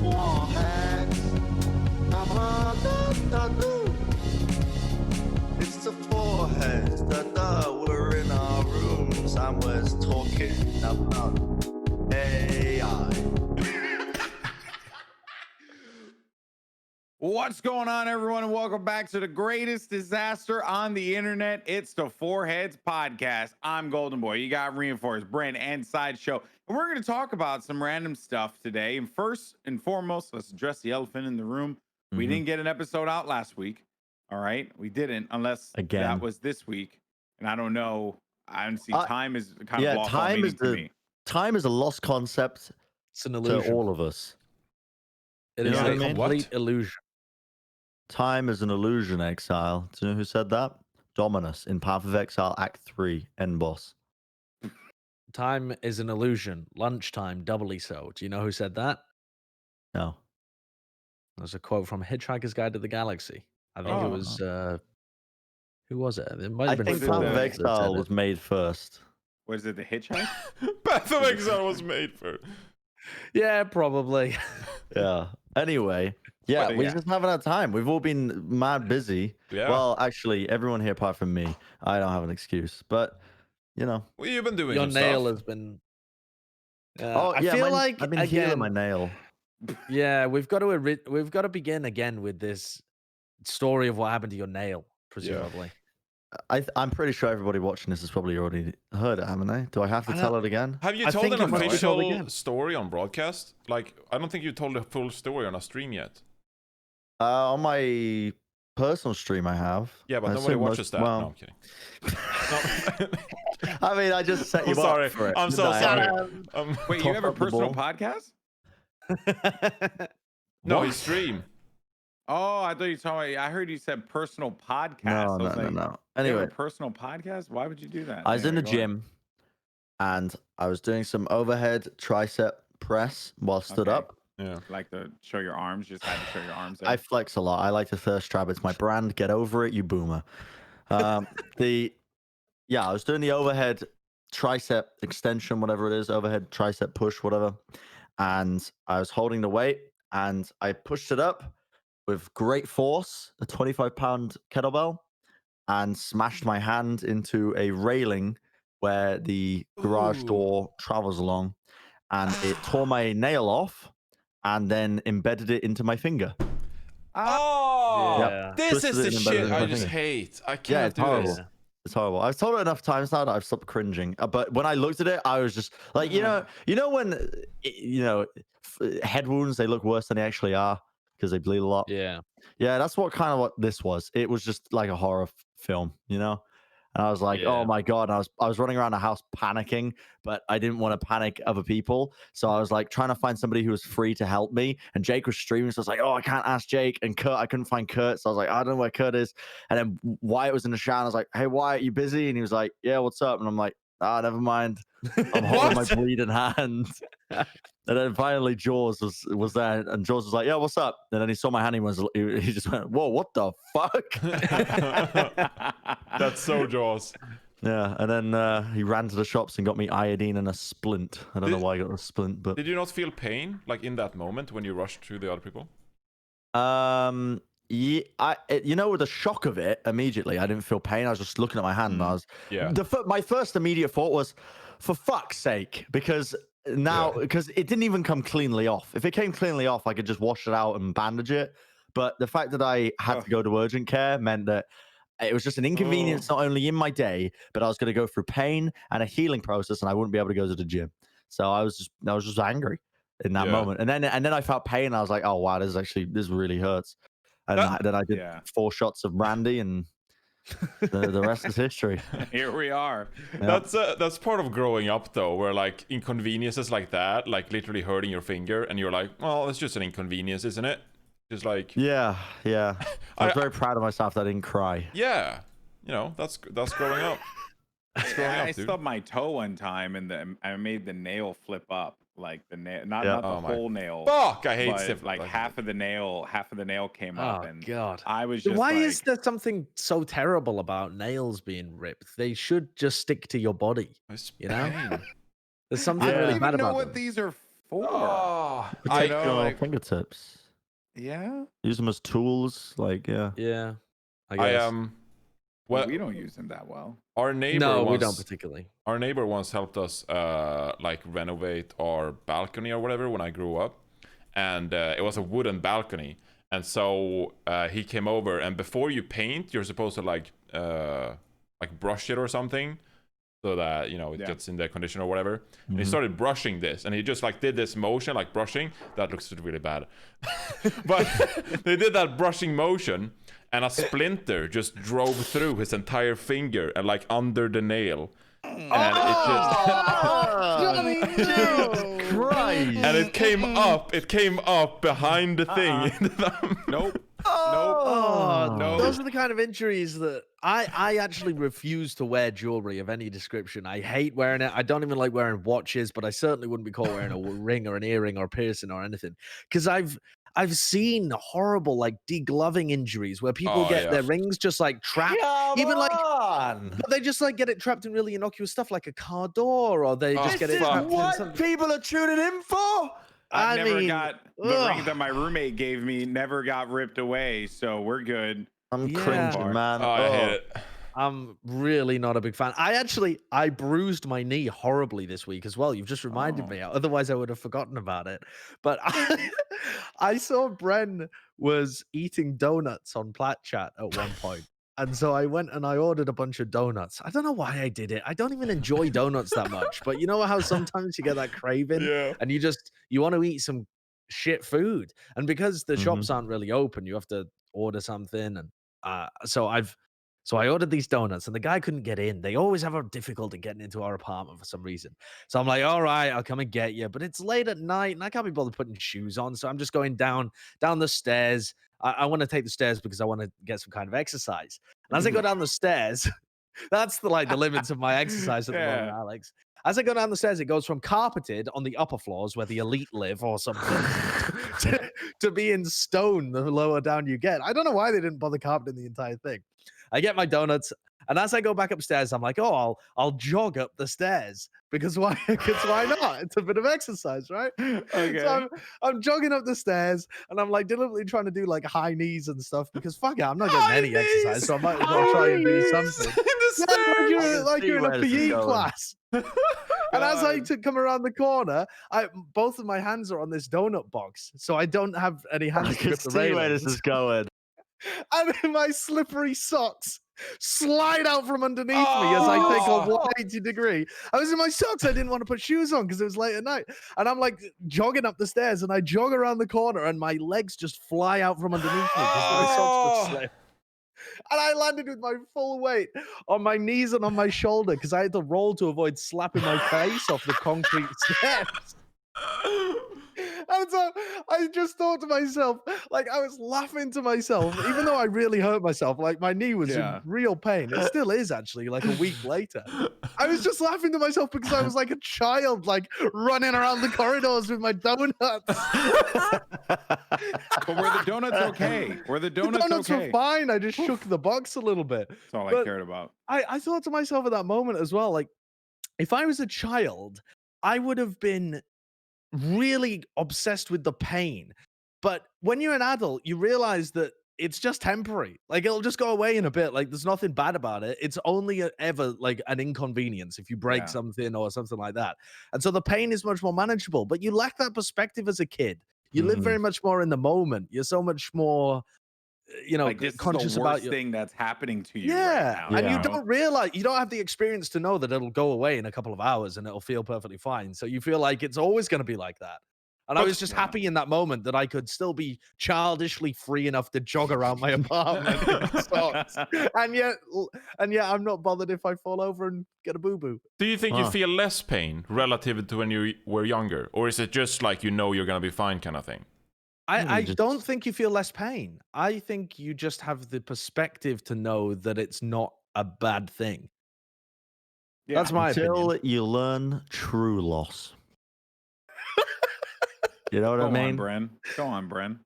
forehead. It's the forehead. We're in our rooms and we're talking about AI. What's going on, everyone, and welcome back to the greatest disaster on the internet. It's the Four Heads Podcast. I'm Goldenboy. You got Reinforced, Bren, and Sideshow. And we're going to talk about some random stuff today. And first and foremost, let's address the elephant in the room. We didn't get an episode out last week. All right. We didn't, unless that was this week. And I don't know. I don't see time is kind of lost all meaning to me. Time is a lost concept. It's an illusion to all of us. It is a complete illusion. Time is an illusion, Exile. Do you know who said that? Dominus in Path of Exile Act 3, End Boss. Time is an illusion. Lunchtime, doubly so. Do you know who said that? No. There's a quote from Hitchhiker's Guide to the Galaxy. I think it was... who was it? It might have been Path of Exile was made first. Was it the Hitchhiker? Path of Exile was made first. Yeah, probably. Yeah. Anyway... Yeah, we just haven't had time. We've all been mad busy. Yeah. Well, actually, everyone here apart from me. I don't have an excuse, but you know. Well, you've been doing your nail stuff. has been. I feel like I've been healing my nail. Yeah, we've got to begin again with this story of what happened to your nail, presumably. Yeah. I'm pretty sure everybody watching this has probably already heard it, haven't they? Do I have to tell it again? Have you told an official story on broadcast? Like, I don't think you told the full story on a stream yet. On my personal stream, I have. Yeah, but nobody watches that. Well, no, I'm kidding. I mean, I just set you up for it. I'm so sorry. Wait, you have a personal podcast? No, you stream. Oh, I thought you were talking about, I heard you said personal podcast. No. Anyway, personal podcast? Why would you do that? I was in the gym and I was doing some overhead tricep press while stood up. Yeah. Like to show your arms, just had to show your arms. I flex a lot. I like to thirst trap. It's my brand. Get over it, you boomer. I was doing the overhead tricep extension, whatever it is, overhead tricep push, whatever. And I was holding the weight and I pushed it up with great force, a 25-pound kettlebell, and smashed my hand into a railing where the garage door travels along, and it tore my nail off and then embedded it into my finger. Oh, yeah. This is the shit I just hate. I can't do horrible. this. It's horrible. I've told it enough times now that I've stopped cringing. But when I looked at it, I was just like, you know when, head wounds, they look worse than they actually are because they bleed a lot. Yeah. Yeah, that's what this was. It was just like a horror film, you know? And I was like, oh my God. And I was running around the house panicking, but I didn't want to panic other people. So I was like trying to find somebody who was free to help me. And Jake was streaming. So I was like, oh, I can't ask Jake. And Kurt, I couldn't find Kurt. So I was like, I don't know where Kurt is. And then Wyatt was in the shower. And I was like, hey, Wyatt, you busy? And he was like, yeah, what's up? And I'm like, never mind. I'm holding my bleeding hand. And then finally Jaws was there, and Jaws was like, yeah, what's up? And then he saw my hand, he just went, whoa, what the fuck? That's so Jaws. Yeah, and then he ran to the shops and got me iodine and a splint. I don't know why I got a splint, but... Did you not feel pain, like in that moment when you rushed to the other people? Yeah, with the shock of it, immediately, I didn't feel pain. I was just looking at my hand, and I was... Yeah. My first immediate thought was, for fuck's sake, because it didn't even come cleanly off. If it came cleanly off, I could just wash it out and bandage it. But the fact that I had to go to urgent care meant that it was just an inconvenience, not only in my day, but I was going to go through pain and a healing process, and I wouldn't be able to go to the gym. So I was just angry in that moment. And then I felt pain, and I was like, oh wow, this really hurts. And then I did 4 shots of brandy, and the rest is history. Here we are. Yeah. That's part of growing up, though, where like inconveniences like that, like literally hurting your finger, and you're like, well, it's just an inconvenience, isn't it? Just like yeah. I was very proud of myself that I didn't cry. Yeah, that's growing up. I stubbed my toe one time, and I made the nail flip up. Like the nail, not the whole nail. Fuck, I hate stuff like half of the nail came up. And God, I was just why is there something so terrible about nails being ripped? They should just stick to your body. You know, there's something really bad about them. I don't even know what these are for? Protect know, your like- fingertips. Yeah. Use them as tools. Like, yeah. Yeah. I I guess. Well, we don't use them that well. our neighbor No, we once, don't particularly. Our neighbor once helped us like renovate our balcony or whatever when I grew up, and it was a wooden balcony. And so he came over, and before you paint, you're supposed to like brush it or something, so that it gets in the condition or whatever. And he started brushing this, and he just like did this motion, like brushing. That looks really bad, but they did that brushing motion, and a splinter just drove through his entire finger and like under the nail, and it just. Christ. And it came up. It came up behind the thing. Nope. Oh, No. those are the kind of injuries that I actually refuse to wear jewelry of any description. I hate wearing it. I don't even like wearing watches, but I certainly wouldn't be caught wearing a ring or an earring or piercing or anything. Because I've seen horrible like degloving injuries where people get their rings just like trapped. But they just like get it trapped in really innocuous stuff like a car door, or they just get it trapped in something. People are tuning in for. I never mean, got the ring that my roommate gave me. Never got ripped away, so we're good. I'm cringing, man. I hate it. I'm really not a big fan. I bruised my knee horribly this week as well. You've just reminded me. Otherwise, I would have forgotten about it. But I saw Bren was eating donuts on Plat Chat at one point. And so I went and I ordered a bunch of donuts. I don't know why I did it. I don't even enjoy donuts that much. But you know how sometimes you get that craving and you want to eat some shit food. And because the shops aren't really open, you have to order something. And so I ordered these donuts and the guy couldn't get in. They always have a difficulty getting into our apartment for some reason. So I'm like, all right, I'll come and get you. But it's late at night and I can't be bothered putting shoes on. So I'm just going down the stairs. I want to take the stairs because I want to get some kind of exercise. And as I go down the stairs, that's the limits of my exercise at the moment, Alex. As I go down the stairs, it goes from carpeted on the upper floors where the elite live or something to being stone the lower down you get. I don't know why they didn't bother carpeting the entire thing. I get my donuts, and as I go back upstairs, I'm like, oh, I'll jog up the stairs because why? Because why not? It's a bit of exercise, right? Okay. So I'm jogging up the stairs, and I'm like deliberately trying to do like high knees and stuff because fuck it, I'm not getting any exercise, so I might as well try and do something. Like you're in a PE class. And as I come around the corner, both of my hands are on this donut box, so I don't have any hands to grip the railings. Where this is going. And my slippery socks slide out from underneath me as I take a 180 degree. I was in my socks. I didn't want to put shoes on because it was late at night. And I'm like jogging up the stairs and I jog around the corner and my legs just fly out from underneath me because my socks just slip. And I landed with my full weight on my knees and on my shoulder because I had to roll to avoid slapping my face off the concrete steps. And so I just thought to myself, like I was laughing to myself, even though I really hurt myself, like my knee was in real pain. It still is actually, like a week later. I was just laughing to myself because I was like a child, like running around the corridors with my donuts. But were the donuts okay? The donuts were fine. I just shook the box a little bit. That's all I cared about. I thought to myself at that moment as well, like if I was a child, I would have been really obsessed with the pain. But when you're an adult, you realize that it's just temporary. Like it'll just go away in a bit. Like there's nothing bad about it. It's only ever like an inconvenience if you break something or something like that. And so the pain is much more manageable. But you lack that perspective as a kid. You live very much more in the moment. You're so much more, like this conscious is the about worst thing that's happening to you. Yeah. Right now, And you don't realize, you don't have the experience to know that it'll go away in a couple of hours and it'll feel perfectly fine. So you feel like it's always going to be like that. And I was just happy in that moment that I could still be childishly free enough to jog around my apartment in socks. And yet I'm not bothered if I fall over and get a boo-boo. Do you think you feel less pain relative to when you were younger? Or is it just like you're going to be fine kind of thing? I don't think you feel less pain. I think you just have the perspective to know that it's not a bad thing. Yeah, that's my opinion. Until you learn true loss. You know what I mean? Go on, Bren.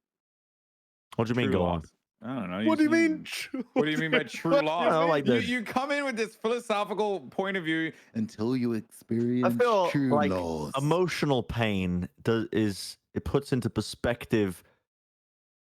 What do you mean, go on? I don't know. What do you mean? What do you mean by true What do you loss? know, like You, the- you come in with this philosophical point of view until you I experience feel true like loss. emotional pain it puts into perspective.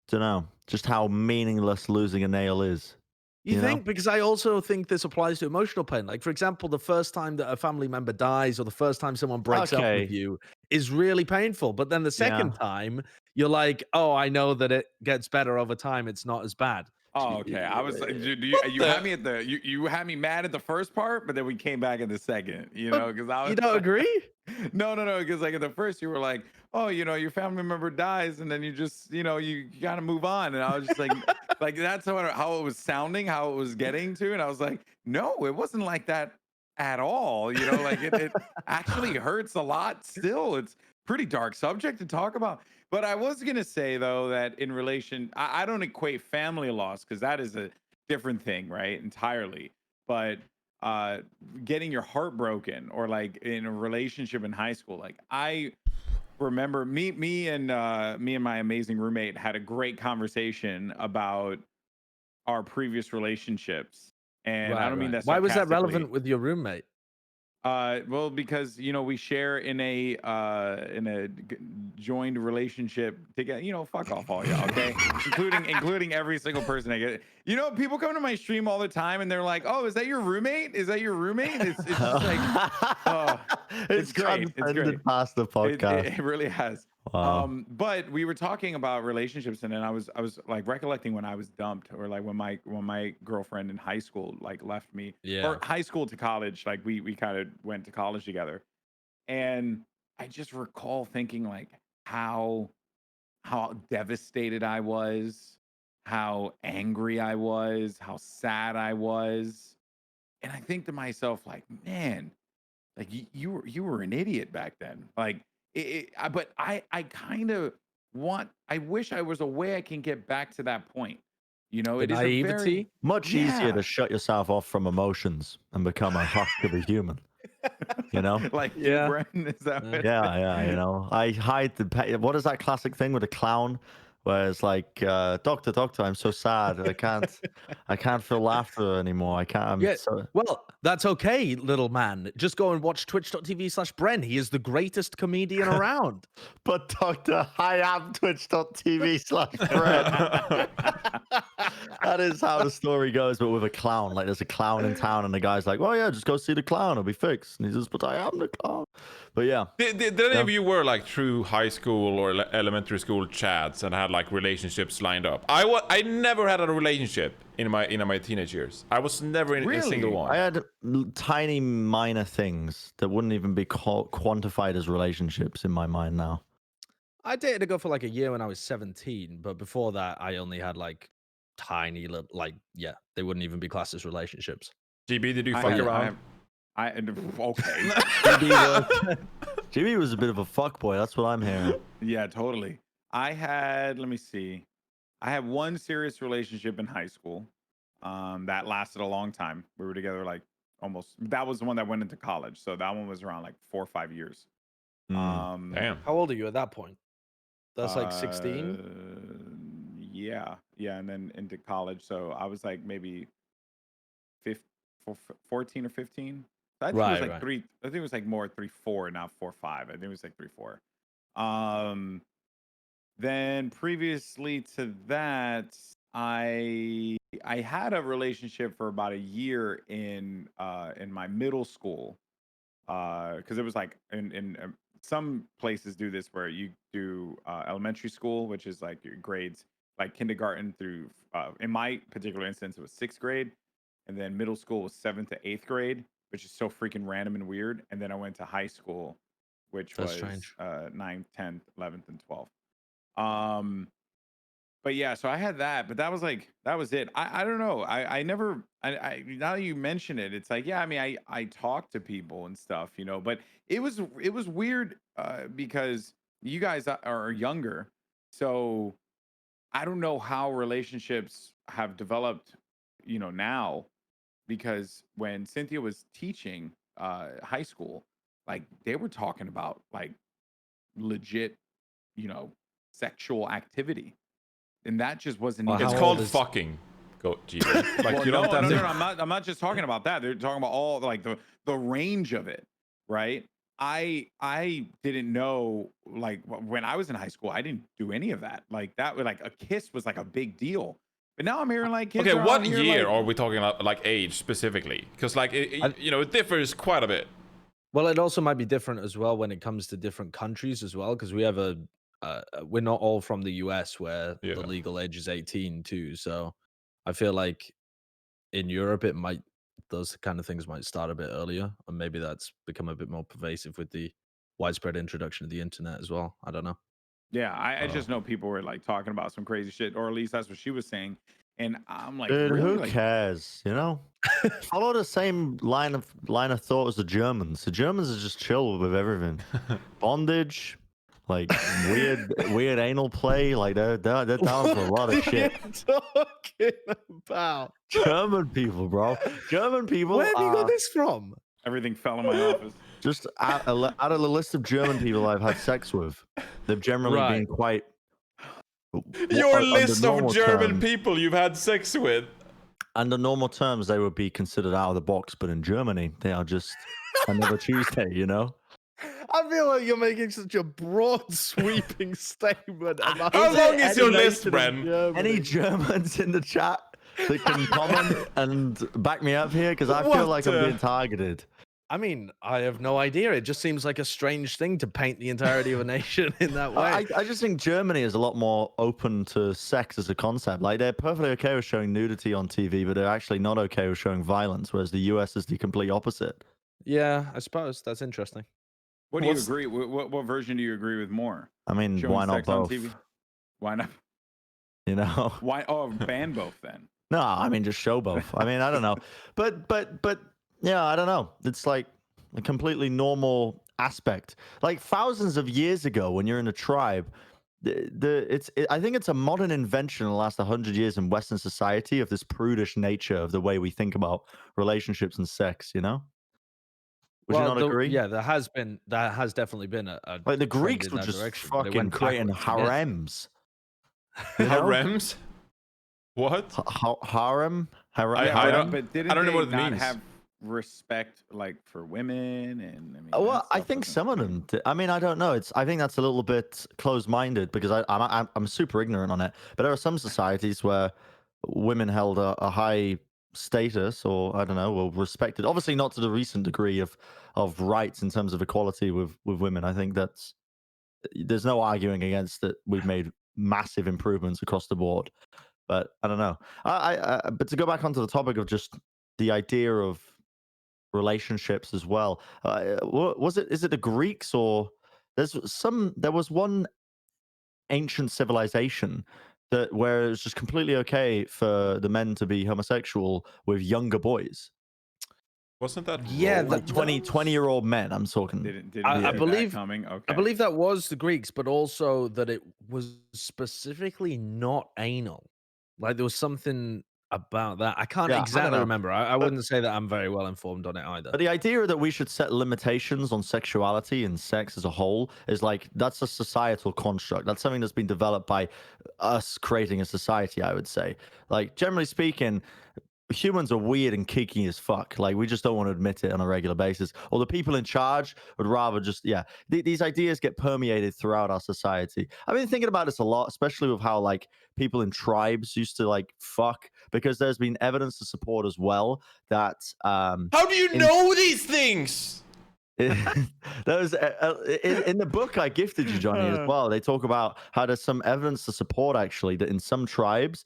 Don't know just how meaningless losing a nail is. You You know? think? Because I also think this applies to emotional pain. Like, for example, the first time that a family member dies or the first time someone breaks up Okay. with you is really painful. But then the second Yeah. time, you're like, oh, I know that it gets better over time. It's not as bad. Oh, okay. I was like, you had me at the you had me mad at the first part, but then we came back in the second, But because I was you don't agree? no, because like at the first you were like, oh, your family member dies, and then you just, you gotta move on, and I was just like that's how it was sounding, how it was getting to, and I was like, no, it wasn't like that at all, like it actually hurts a lot. Still, it's pretty dark subject to talk about. But I was gonna say though that in relation, I don't equate family loss because that is a different thing, right? Entirely. But uh getting your heart broken or like in a relationship in high school, like I remember me and my amazing roommate had a great conversation about our previous relationships. And I Right, don't mean right. that Why was that sarcastically. relevant with your roommate? Well, because we share in a joined relationship together. Fuck off, all y'all, okay? including every single person I get. People come to my stream all the time and they're like, "Oh, is that your roommate? Is that your roommate?" It's just like, oh, it's great. It's great. transcended past the podcast. It really has. Wow. But we were talking about relationships, and then I was like recollecting when I was dumped, or like when my girlfriend in high school like left me, Yeah. or high school to college, like we kind of went to college together, and I just recall thinking like how devastated I was, how angry I was, how sad I was, and I think to myself like, man, like you were an idiot back then. Like but I kind of I wish I was a way I can get back to that point. The It is a very naivety? Much easier to yeah, shut yourself off from emotions and become a husk of a human. You know? like you, Yeah. Bren. Is that what? Yeah. I hide what is that classic thing with a clown where it's like, doctor, I'm so sad. I can't feel laughter anymore. I can't. Yeah. Well, that's okay, little man. Just go and watch twitch.tv/Bren. He is the greatest comedian around. But doctor, I am twitch.tv/Fred. That is how the story goes, but with a clown. Like there's a clown in town, and the guy's like, "Oh yeah, just go see the clown; it'll be fixed." And he says, "But I am the clown." But yeah, Did any of you were like true high school or elementary school chads and had like relationships lined up? I never had a relationship in my teenage years. I was never in a single Really? one. I had tiny minor things that wouldn't even be quantified as relationships in my mind now. I dated a girl for like a year when I was 17, but before that, I only had like tiny little, yeah, they wouldn't even be classed as relationships. GB, did you I fuck had- around? Okay. GB was a bit of a fuckboy. That's what I'm hearing. Yeah, totally. Let me see. I had one serious relationship in high school. That lasted a long time. We were together like that was the one that went into college. So that one was around like 4 or 5 years. Mm. Damn. How old are you at that point? That's like 16? Yeah. And then into college. So I was like maybe 14 or 15. So I think it was like Right. three. I think it was like more 3-4, not 4-5. I think it was like 3-4. Then previously to that, I had a relationship for about a year in my middle school, because it was like in some places do this where you do elementary school, which is like your grades like kindergarten through in my particular instance it was 6th grade, and then middle school was 7th to 8th grade, which is so freaking random and weird. And then I went to high school, which That's was strange. 9th, 10th, 11th, and 12th. But yeah, so I had that, but that was it. I don't know. I never I now that you mention it, it's like, yeah, I mean, I talk to people and stuff, but it was weird because you guys are younger. So I don't know how relationships have developed, now, because when Cynthia was teaching high school, like they were talking about like legit, sexual activity. and that just wasn't Well, even. It's How called old is- fucking. Go, Gino. Like Well, you don't no, have no, to. no, I'm not just talking about that. They're talking about all like the range of it, right? I didn't know, like when I was in high school, I didn't do any of that. Like that, like a kiss was like a big deal. But now I'm hearing like kids Okay, are what out here, year like, are we talking about, like age specifically? Because like it differs quite a bit. Well, it also might be different as well when it comes to different countries as well, because we have we're not all from the US where Yeah. the legal age is 18 too. So I feel like in Europe those kind of things might start a bit earlier, and maybe that's become a bit more pervasive with the widespread introduction of the internet as well. I don't know. yeah. I just know people were like talking about some crazy shit, or at least that's what she was saying. And I'm like, Dude, really? who Like, cares? You know, follow the same line of thought as the Germans. The Germans are just chill with everything. Bondage, like weird anal play. Like they're down for a lot of shit. Talking about? German people, bro. German people. Where have you got are this from? everything fell in my office. just out of the list of German people I've had sex with, they've generally been Right. quite. Your under list of normal German terms- people you've had sex with. Under normal terms, they would be considered out of the box, but in Germany, they are just another Tuesday, you know? I feel like you're making such a broad, sweeping statement about. How long is your any list, nation of Bren? Any Germans in the chat that can comment and back me up here? Because I feel What like I'm being targeted. I mean, I have no idea. It just seems like a strange thing to paint the entirety of a nation in that way. I just think Germany is a lot more open to sex as a concept. Like, they're perfectly okay with showing nudity on TV, but they're actually not okay with showing violence, whereas the US is the complete opposite. Yeah, I suppose that's interesting. What do you What's- agree? What version do you agree with more? I mean, Showing why not sex on both? TV? Why not? You know? Why? Oh, ban both then. No, I mean, just show both. I mean, I don't know. But yeah, I don't know. It's like a completely normal aspect. Like thousands of years ago, when you're in a tribe, I think it's a modern invention in the last 100 years in Western society of this prudish nature of the way we think about relationships and sex, you know? Would you not agree? Yeah, there has definitely been a Like the trend Greeks in were that just direction, but it fucking went creating backwards again. harems. You know? Harems? What? Harem? I don't- But didn't I don't know they what it not means. have respect like for women? And I mean, Well, that I stuff think wasn't- some of them. I mean, I don't know. I think that's a little bit closed-minded because I'm super ignorant on it. But there are some societies where women held a high status, or I don't know, or respected. Obviously, not to the recent degree of rights in terms of equality with women. I think there's no arguing against it. We've made massive improvements across the board. But I don't know. But to go back onto the topic of just the idea of relationships as well. Is it the Greeks, or there was one ancient civilization where it was just completely okay for the men to be homosexual with younger boys? Wasn't that Yeah, Rome? Like 20-year-old men, I'm talking. Didn't I see that believe- coming. Okay. I believe that was the Greeks, but also that it was specifically not anal. Like there was something about that. I can't Yeah, I don't exactly know. remember. I wouldn't say that I'm very well informed on it either. But the idea that we should set limitations on sexuality and sex as a whole is like, that's a societal construct. That's something that's been developed by us creating a society, I would say. Like, generally speaking, humans are weird and kinky as fuck. Like, we just don't want to admit it on a regular basis. Or the people in charge would rather just, these ideas get permeated throughout our society. I've been thinking about this a lot, especially with how like people in tribes used to like fuck, because there's been evidence to support as well that How do you know these things? that was in the book I gifted you, Johnny, as well. They talk about how there's some evidence to support actually that in some tribes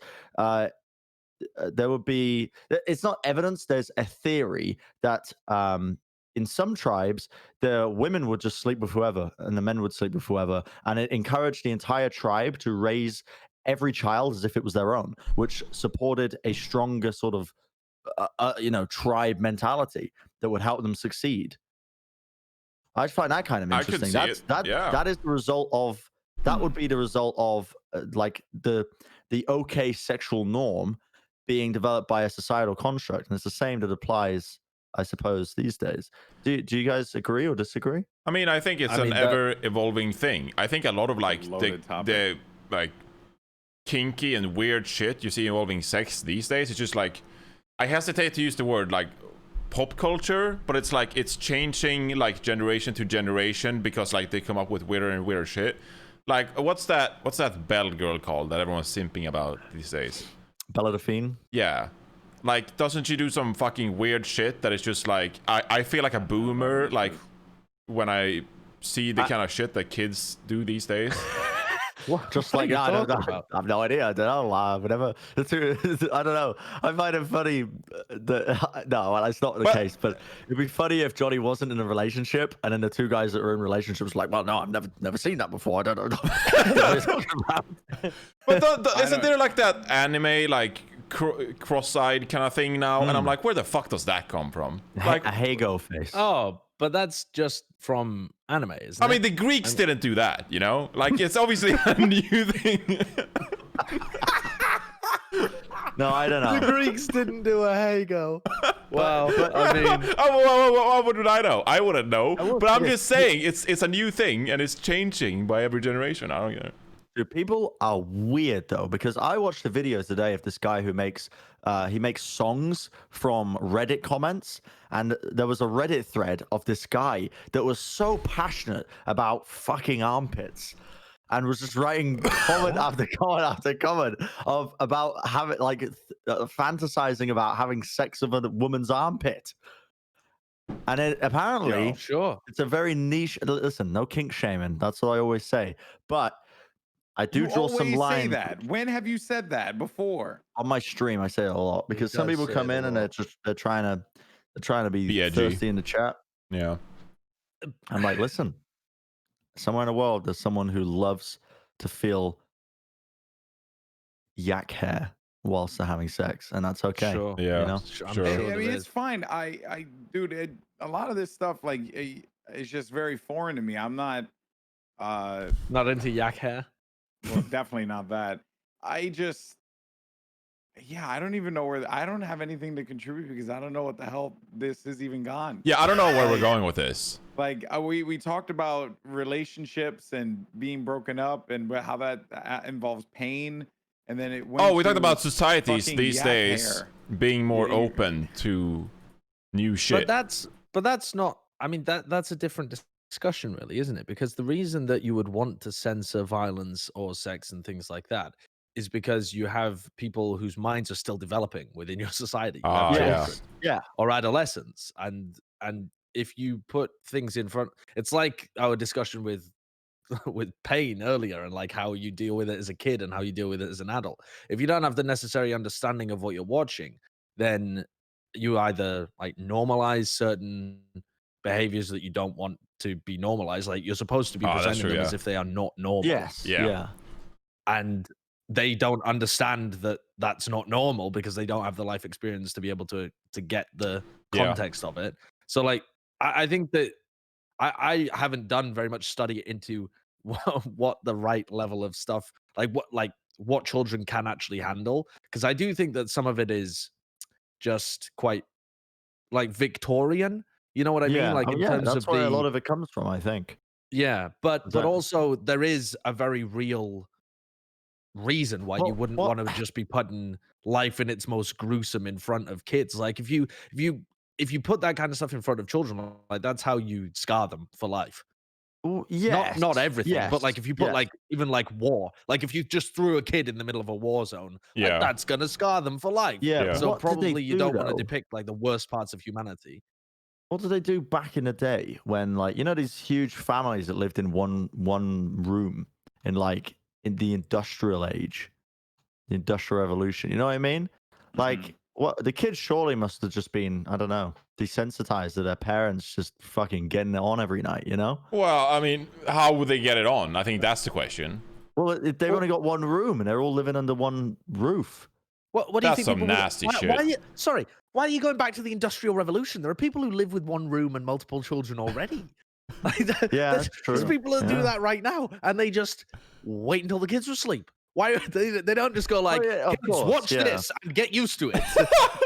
there would be, it's not evidence, there's a theory that in some tribes the women would just sleep with whoever and the men would sleep with whoever, and it encouraged the entire tribe to raise every child as if it was their own, which supported a stronger sort of tribe mentality that would help them succeed. I find that kind of I could interesting. see it. Yeah. That is the result of, that would be the result of like the okay sexual norm being developed by a societal construct, and it's the same that applies, I suppose, these days. Do you guys agree or disagree? I mean, I think it's an ever-evolving thing. I think a lot of like loaded the like kinky and weird shit you see involving sex these days. It's just like, I hesitate to use the word like pop culture, but it's like it's changing like generation to generation because like they come up with weirder and weirder shit. Like what's that Belle girl called that everyone's simping about these days? Bella Delphine. Yeah. Like, doesn't she do some fucking weird shit that is just like, I feel like a boomer, like, when I see the kind of shit that kids do these days. What? Just like, I don't know. I have no idea. I don't know. Whatever. I don't know. I find it funny that, no, well, it's not the case, but it'd be funny if Johnny wasn't in a relationship and then the two guys that were in relationships like, well, no, I've never seen that before. I don't know. But isn't there like that anime, like, cross-eyed kind of thing now? And I'm like, where the fuck does that come from? Like ahegao face. Oh, but that's just from anime, isn't it? I mean, the Greeks didn't do that, you know? Like, it's obviously a new thing. No, I don't know. The Greeks didn't do ahegao. Well, I mean, what would I know? I wouldn't know. But I'm just saying, it's a new thing and it's changing by every generation. I don't get it. Dude, people are weird though, because I watched the videos today of this guy who makes songs from Reddit comments, and there was a Reddit thread of this guy that was so passionate about fucking armpits, and was just writing comment after comment after comment about having fantasizing about having sex with a woman's armpit. And it apparently, sure, it's a very niche. Listen, no kink shaming. That's what I always say, but I do draw some lines. Say that. When have you said that before? On my stream, I say it a lot because some people come in and they're trying to be thirsty in the chat. Yeah. I'm like, listen, somewhere in the world there's someone who loves to feel yak hair whilst they're having sex, and that's okay. Sure. Yeah. You know? Sure. I mean, it's fine. Dude, a lot of this stuff like is just very foreign to me. I'm not not into yak hair. Well, definitely not that. I don't even know I don't have anything to contribute because I don't know what the hell this has even gone. Yeah, I don't know where we're going with this. Like we talked about relationships and being broken up and how that involves pain, and then it went. We talked about societies these days hair. being more open to new shit. But that's not. I mean, that's a different discussion, really, isn't it? Because the reason that you would want to censor violence or sex and things like that is because you have people whose minds are still developing within your society. You have children, or adolescents, and if you put things in front, it's like our discussion with pain earlier, and like how you deal with it as a kid and how you deal with it as an adult. If you don't have the necessary understanding of what you're watching, then you either like normalize certain behaviors that you don't want to be normalized. Like you're supposed to be presenting them as if they are not normal. Yes. Yeah. And they don't understand that that's not normal because they don't have the life experience to be able to get the context of it. So like, I think that I haven't done very much study into what the right level of stuff, what children can actually handle. Because I do think that some of it is just quite like Victorian. You know what I mean? Like in terms that's of where a lot of it comes from, I think. Yeah, but also there is a very real reason why you wouldn't want to just be putting life in its most gruesome in front of kids. Like if you put that kind of stuff in front of children, like that's how you scar them for life. Yes. Not everything, but like if you put like even like war, like if you just threw a kid in the middle of a war zone, like, that's gonna scar them for life. So probably you don't want to depict like the worst parts of humanity. What did they do back in the day when, like, you know, these huge families that lived in one room in the industrial age, the industrial revolution? You know what I mean? Like, what the kids surely must have just been, I don't know, desensitized to their parents just fucking getting it on every night, you know? Well, I mean, how would they get it on? I think that's the question. Well, they've only got one room and they're all living under one roof. What do you think? That's some nasty shit. Why are you going back to the Industrial Revolution? There are people who live with one room and multiple children already. That's true. There's people who do that right now, and they just wait until the kids are asleep. Why they don't just go like, kids, watch this and get used to it.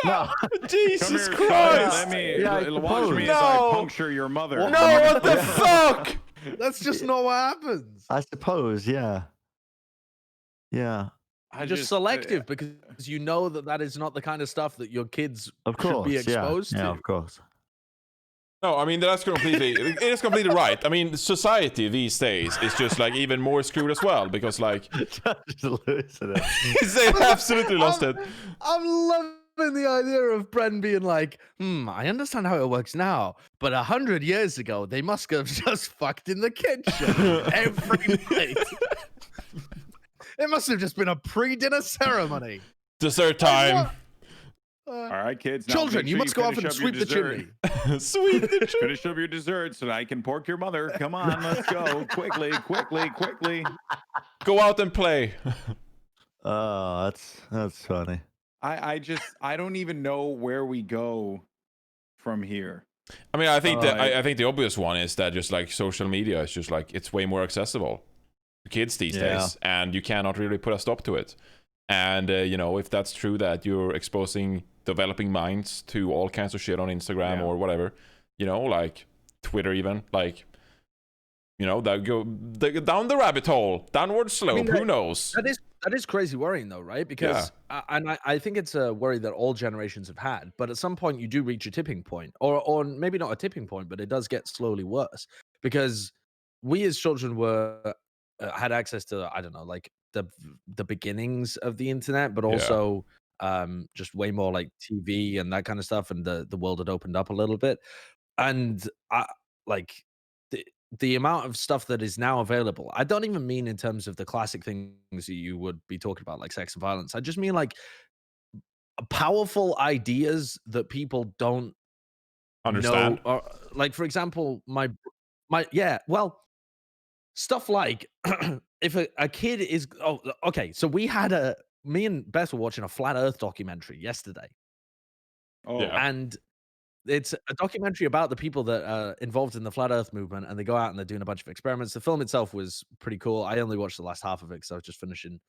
No. Jesus Christ! Christ! Let me watch me as I puncture your mother. No, what the fuck? That's just not what happens. I suppose, yeah. just selective because you know that is not the kind of stuff that your kids should be exposed to. Yeah, of course. No, I mean it is completely right. I mean, society these days is just like even more screwed as well because like they absolutely lost it. I'm loving the idea of Bren being like, I understand how it works now, but 100 years ago they must have just fucked in the kitchen every night. It must have just been a pre-dinner ceremony. Dessert time. All right, kids. Children, you must go off and sweep the chimney. Sweep the chimney. Finish up your dessert so that I can pork your mother. Come on, let's go. Quickly. Go out and play. Oh, that's funny. I don't even know where we go from here. I mean, I think I think the obvious one is that just like social media is just like it's way more accessible to kids these days, and you cannot really put a stop to it. And if that's true that you're exposing developing minds to all kinds of shit on Instagram or whatever, like Twitter even, like that go down the rabbit hole, downward slope. Who knows? That is crazy worrying though, right? Because I think it's a worry that all generations have had, but at some point you do reach a tipping point, or maybe not a tipping point, but it does get slowly worse because we as children had access to, I don't know, like the beginnings of the internet, but also just way more like TV and that kind of stuff, and the world had opened up a little bit, and the amount of stuff that is now available. I don't even mean in terms of the classic things that you would be talking about, like sex and violence. I just mean like powerful ideas that people don't understand. Know, like for example, stuff like if a kid is so me and Beth were watching a flat earth documentary yesterday. And it's a documentary about the people that are involved in the flat earth movement, and they go out and they're doing a bunch of experiments. The film itself was pretty cool. I only watched the last half of it because I was just finishing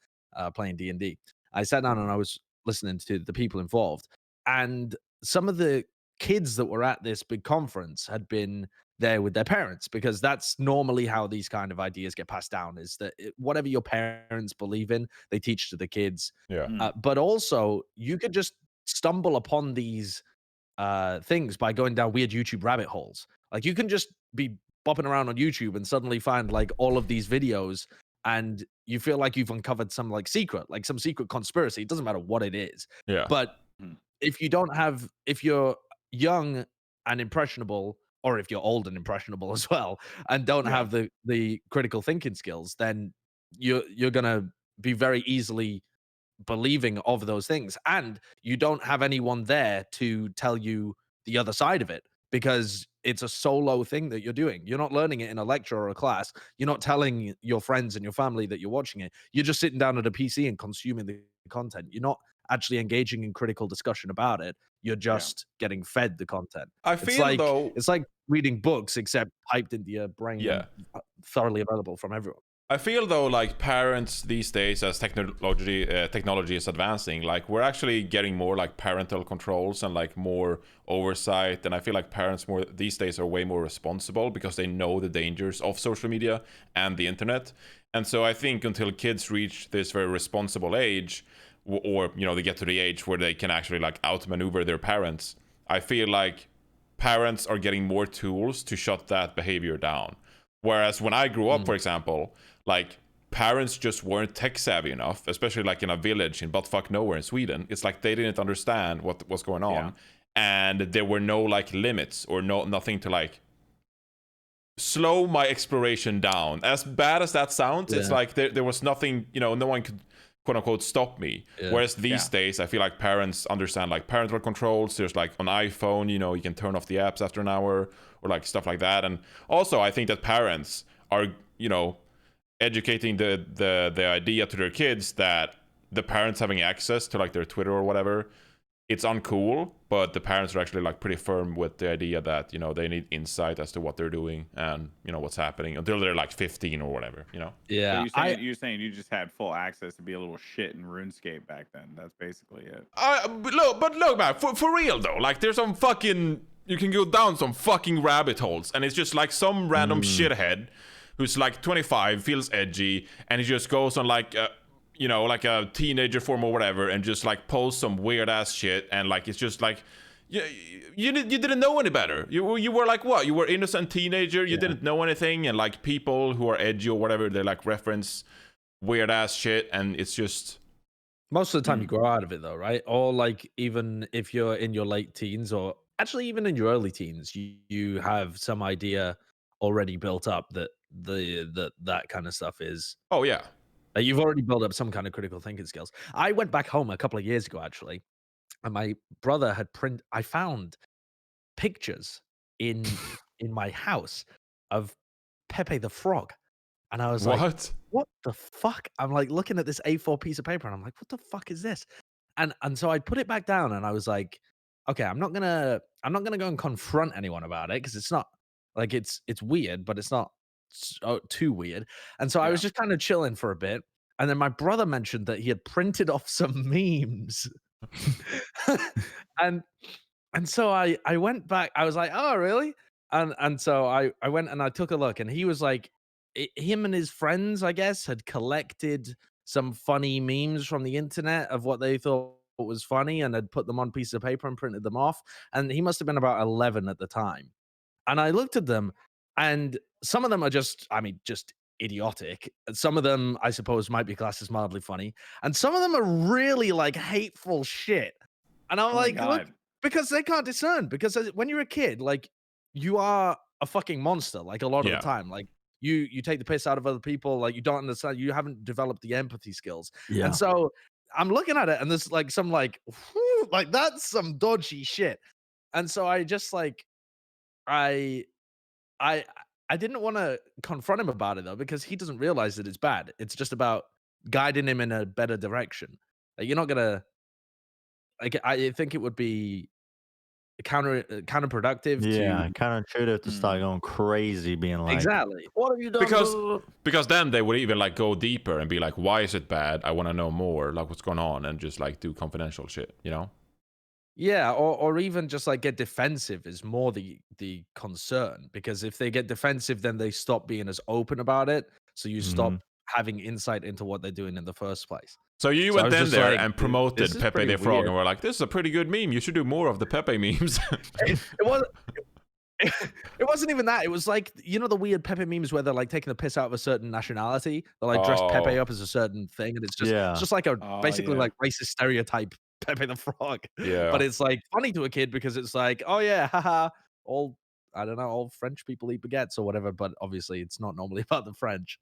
playing D&D. I sat down and I was listening to the people involved, and some of the kids that were at this big conference had been there with their parents, because that's normally how these kind of ideas get passed down, is that whatever your parents believe in, they teach to the kids. But also you could just stumble upon these things by going down weird YouTube rabbit holes. Like you can just be bopping around on YouTube and suddenly find like all of these videos, and you feel like you've uncovered some like secret conspiracy. It doesn't matter what it is. But if you're young and impressionable, or if you're old and impressionable as well, and don't have the critical thinking skills, then you're gonna be very easily believing of those things, and you don't have anyone there to tell you the other side of it, because it's a solo thing that you're doing. You're not learning it in a lecture or a class. You're not telling your friends and your family that you're watching it. You're just sitting down at a PC and consuming the content. You're not actually engaging in critical discussion about it. You're just getting fed the content. It's like reading books, except piped into your brain, thoroughly available from everyone. I feel though like parents these days, as technology is advancing, like we're actually getting more like parental controls and like more oversight, and I feel like parents more these days are way more responsible because they know the dangers of social media and the internet. And so I think until kids reach this very responsible age, or they get to the age where they can actually like outmaneuver their parents, I feel like parents are getting more tools to shut that behavior down. Whereas when I grew up, for example, like parents just weren't tech savvy enough, especially like in a village in buttfuck nowhere in Sweden. It's like they didn't understand what was going on, and there were no like limits or nothing to like slow my exploration down. As bad as that sounds, it's like there was nothing, no one could quote unquote stop me. Whereas these days I feel like parents understand like parental controls. There's like on iPhone, you can turn off the apps after an hour or like stuff like that. And also I think that parents are educating the idea to their kids that the parents having access to like their Twitter or whatever, it's uncool, but the parents are actually like pretty firm with the idea that they need insight as to what they're doing and what's happening until they're like 15 or whatever. So you're saying you just had full access to be a little shit in RuneScape back then. That's basically it. Look man, for real though, like there's some fucking, you can go down some fucking rabbit holes, and it's just like some random shithead who's like 25, feels edgy, and he just goes on like you know, like a teenager form or whatever, and just like post some weird ass shit, and like it's just like you didn't know any better. You were like what? You were innocent teenager. You didn't know anything, and like people who are edgy or whatever, they like reference weird ass shit, and it's just most of the time you grow out of it though, right? Or like even if you're in your late teens, or actually even in your early teens, you have some idea already built up that that kind of stuff is. oh yeah. You've already built up some kind of critical thinking skills. I went back home a couple of years ago actually, and my brother had I found pictures in my house of Pepe the Frog. And I was like, What? what the fuck? I'm like looking at this A4 piece of paper and I'm like, what the fuck is this? And so I put it back down and I was like, okay, I'm not gonna go and confront anyone about it because it's not like it's weird, but it's not too weird. And so I was just kind of chilling for a bit. And then my brother mentioned that he had printed off some memes. and so I went back. I was like, oh, really? And so I went and I took a look, and he was like, him and his friends, I guess, had collected some funny memes from the internet of what they thought was funny, and had put them on pieces of paper and printed them off. And he must have been about 11 at the time. And I looked at them, and some of them are just, I mean, just idiotic. Some of them, I suppose, might be classed as mildly funny, and some of them are really like hateful shit. And I'm like, look, because they can't discern. Because when you're a kid, like you are a fucking monster. Like a lot of the time, like you take the piss out of other people. Like you don't understand. You haven't developed the empathy skills. Yeah. And so I'm looking at it, and there's like some like, whew, like that's some dodgy shit. And so I just like, I didn't want to confront him about it though, because he doesn't realize that it's bad. It's just about guiding him in a better direction. Like, you're not gonna. Like, I think it would be counterproductive. Yeah, to counterintuitive to start going crazy, being like, exactly. "What have you done?" Because then they would even like go deeper and be like, why is it bad? I want to know more, like what's going on, and just like do confidential shit, you know? Yeah, or even just like get defensive is more the concern, because if they get defensive, then they stop being as open about it. So you stop having insight into what they're doing in the first place. So you So I went was in just there like, and this promoted is Pepe pretty the Frog, weird. and we're like, this is a pretty good meme. You should do more of the Pepe memes. It wasn't. It wasn't even that. It was like, you know, the weird Pepe memes where they're like taking the piss out of a certain nationality. They like dress Pepe Oh. up as a certain thing, and it's just Yeah. it's just like a basically yeah. like racist stereotype Pepe the Frog. Yeah. But it's like funny to a kid because it's like, oh yeah, haha, all I don't know, all French people eat baguettes or whatever. But obviously, it's not normally about the French.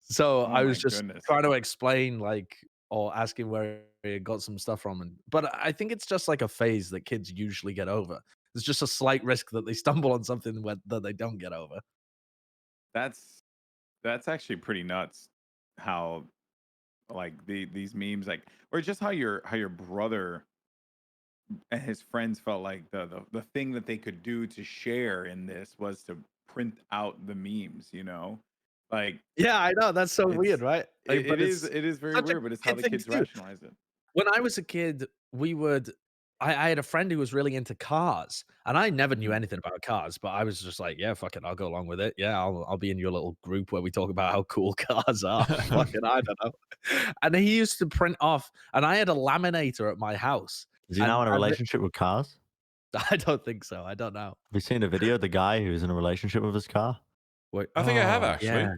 So I was just trying to explain, like, or asking where he got some stuff from, but I think it's just like a phase that kids usually get over. There's just a slight risk that they stumble on something that they don't get over. That's actually pretty nuts. How like these memes, like, or just how your brother and his friends felt like the thing that they could do to share in this was to print out the memes. You know, like Yeah, I know, that's so weird, right? Like, it is very such a weird, but it's how kid the thing kids to do. rationalize it. When I was a kid, we would. I had a friend who was really into cars, and I never knew anything about cars, but I was just like, yeah, fuck it, I'll go along with it. Yeah, I'll be in your little group where we talk about how cool cars are. Fucking, I don't know. And he used to print off, and I had a laminator at my house. Is he now in a And relationship with cars? I don't think so. I don't know. Have you seen a video of the guy who's in a relationship with his car? Wait, I think I have actually.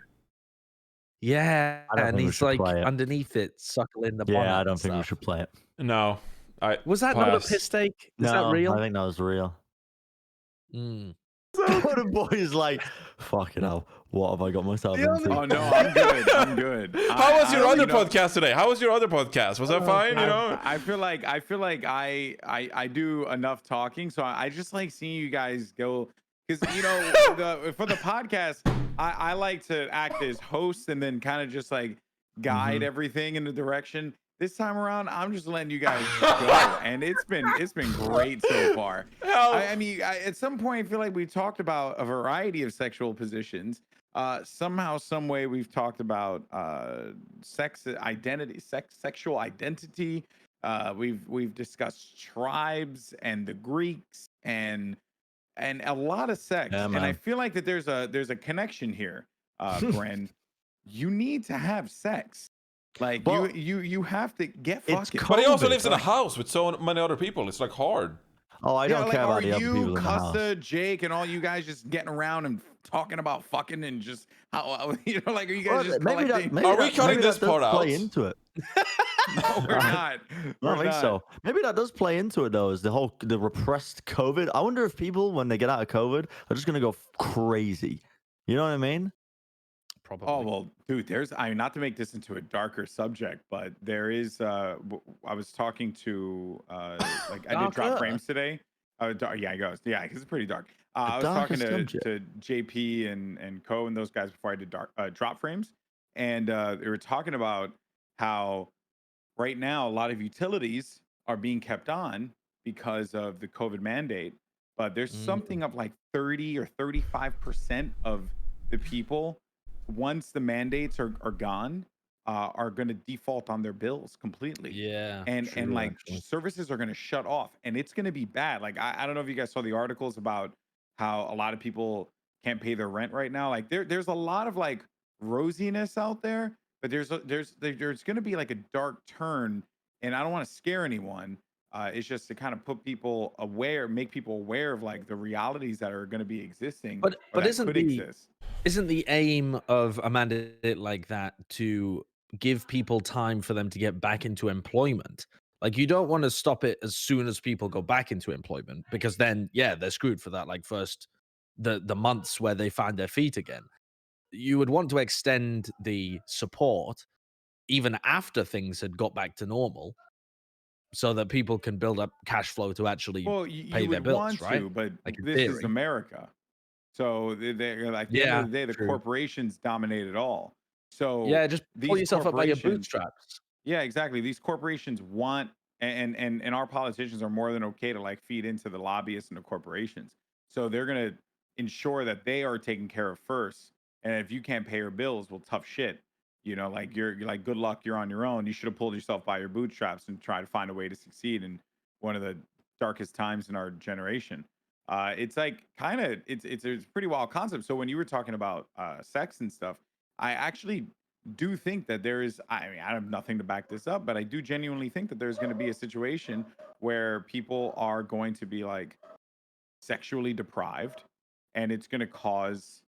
Yeah, I don't and think we he's should like play it. underneath it, suckling the bonnet. Yeah, I don't and think we stuff. should play it. No. Was that not a pass. piss take? Is No, that real? I think that was real. Mm. Goldenboy is like, fucking hell, what have I got myself into? Oh no, I'm good. I'm good. How was your other you know, podcast today? How was your other podcast? Was that fine? You know? I feel like I do enough talking, so I just like seeing you guys go, because you know for the podcast I like to act as host and then kind of just like guide everything in the direction. This time around, I'm just letting you guys go, and it's been great so far. I mean, at some point, I feel like we talked about a variety of sexual positions. Somehow, some way, we've talked about sexual identity. We've discussed tribes and the Greeks and a lot of sex. Yeah, and I man. feel like that there's a connection here, Bren. You need to have sex. Like Well, you have to get it's fucking. But he also lives in a like- house with so many other people. It's like hard. Oh, I don't care about the other people in the house. Custa, Jake, and all you guys just getting around and talking about fucking and just how like are you guys Well, just maybe collecting? that, maybe Are we that, cutting maybe this that does part play out? into it. No, we're not. I We're don't think not. so. Maybe that does play into it though. Is the repressed COVID? I wonder if people, when they get out of COVID, are just gonna go crazy. You know what I mean? Probably. Oh well, dude. I mean, not to make this into a darker subject, but there is. I was talking to like I did drop Darker? frames today. Yeah, it goes. Yeah, because it's pretty dark. The I was talking darkest to JP and Co and those guys before I did drop frames, and they were talking about how right now a lot of utilities are being kept on because of the COVID mandate, but there's something of like 30 or 35% of the people, once the mandates are gone, are going to default on their bills completely. Yeah. And true, like actually. services are going to shut off, and it's going to be bad. Like I don't know if you guys saw the articles about how a lot of people can't pay their rent right now. Like there's a lot of like rosiness out there, but there's going to be like a dark turn, and I don't want to scare anyone. It's just to kind of put people aware, make people aware of like the realities that are going to be existing, But or that isn't could the exist. isn't the aim of a mandate like that to give people time for them to get back into employment? Like you don't want to stop it as soon as people go back into employment, because then yeah, they're screwed for that like first the months where they find their feet again. You would want to extend the support even after things had got back to normal, so that people can build up cash flow to actually Well, pay you their would bills, want right? to, but Like in this is theory. America. So they're like, at the end Yeah, of the day, the true. corporations dominate it all. So Yeah, just pull these yourself up by your corporations, bootstraps. yeah, exactly. These corporations want, and our politicians are more than okay to like feed into the lobbyists and the corporations. So they're gonna ensure that they are taken care of first. And if you can't pay your bills, well, tough shit. You know, like you're like, good luck. You're on your own. You should have pulled yourself by your bootstraps and try to find a way to succeed in one of the darkest times in our generation. It's like kind of it's a pretty wild concept. So when you were talking about sex and stuff, I actually do think that there is, I mean, I have nothing to back this up, but I do genuinely think that there's going to be a situation where people are going to be like sexually deprived, and it's going to cause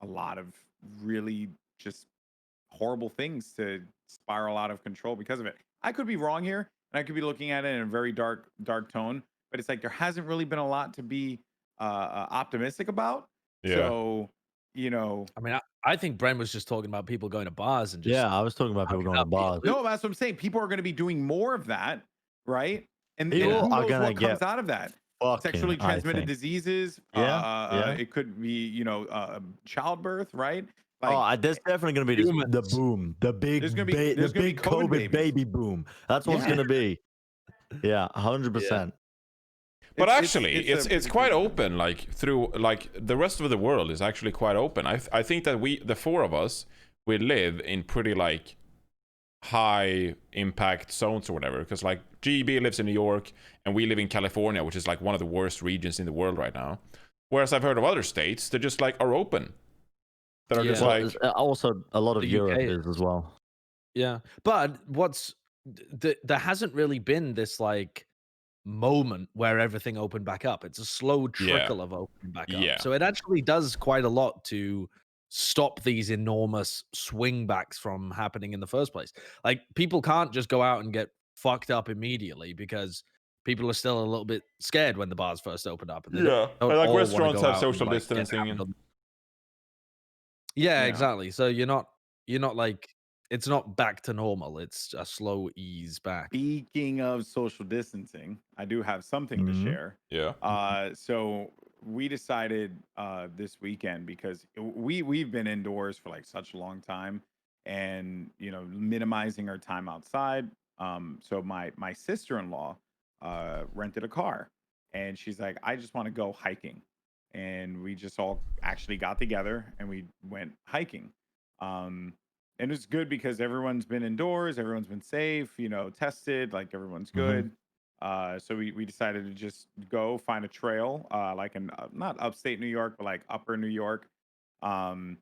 a lot of really just horrible things to spiral out of control because of it. I could be wrong here, and I could be looking at it in a very dark tone, but it's like there hasn't really been a lot to be optimistic about. Yeah. So, you know, I mean, I think Bren was just talking about people going to bars and just Yeah, I was talking about people hooking going to up via bars. boot. no, that's what I'm saying. People are going to be doing more of that, right? And People who are knows gonna what comes get out of that? Sexually Fucking, I transmitted think. diseases. Yeah. It could be, you know, childbirth, right? There's definitely gonna be the humans. boom, the big, There's gonna be COVID babies. baby boom. That's what's Yeah. gonna be. Yeah, 100%. But It's- actually, it's a it's pretty quite crazy open. Like through like the rest of the world is actually quite open. I think that the four of us, we live in pretty like high impact zones or whatever. Because like GB lives in New York and we live in California, which is like one of the worst regions in the world right now. Whereas I've heard of other states that just like are open. That are just Yeah. Well, like also a lot of The Europe UK is as well. Yeah, but there hasn't really been this like moment where everything opened back up. It's a slow trickle of opening back up. Yeah. So it actually does quite a lot to stop these enormous swingbacks from happening in the first place. Like people can't just go out and get fucked up immediately because people are still a little bit scared when the bars first opened up. And they yeah, don't like all wanna restaurants go have out and, social like, get distancing and hammered. Yeah, Yeah. exactly. So you're not like it's not back to normal. It's a slow ease back. Speaking of social distancing, I do have something to Mhm. share. yeah. So we decided this weekend, because we've been indoors for like such a long time, and you know, minimizing our time outside. So my sister-in-law rented a car, and she's like, I just want to go hiking, and we just all actually got together and we went hiking. Um, and it's good because everyone's been indoors, everyone's been safe, you know, tested, like everyone's Mhm. good. So we decided to just go find a trail, like in not upstate New York, but like upper New York. Um,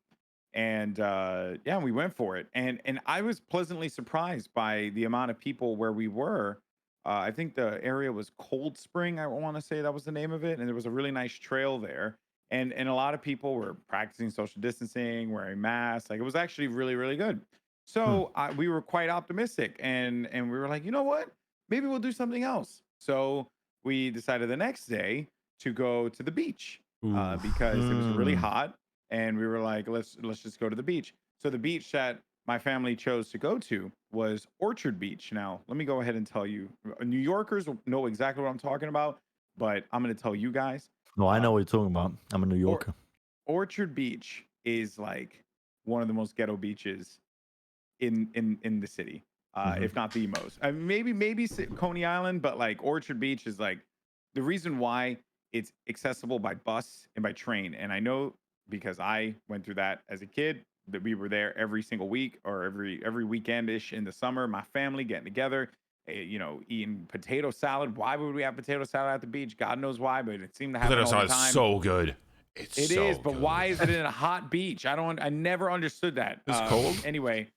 And yeah, we went for it. And I was pleasantly surprised by the amount of people where we were. I think the area was Cold Spring, I want to say that was the name of it, and there was a really nice trail there. And a lot of people were practicing social distancing, wearing masks. Like it was actually really, really good. Hmm. So we were quite optimistic, and we were like, you know what? Maybe we'll do something else. So we decided the next day to go to the beach Ooh. because it was really Mm. hot, and we were like, let's just go to the beach. So the beach that my family chose to go to was Orchard Beach. Now, let me go ahead and tell you, New Yorkers will know exactly what I'm talking about, but I'm going to tell you guys. No, I Uh, know what you're talking about. I'm a New or Yorker. Orchard Beach is like one of the most ghetto beaches in the city, Mhm. if not the most. Maybe Coney Island, but like Orchard Beach is like the reason why it's accessible by bus and by train. And I know because I went through that as a kid that we were there every single week or every weekend ish in the summer. My family getting together, eating potato salad. Why would we have potato salad at the beach? God knows why, but it seemed to happen Potato all the salad is time. so good. It's It so is, but why good. is it in a hot beach? I never understood that. It's cold. Anyway,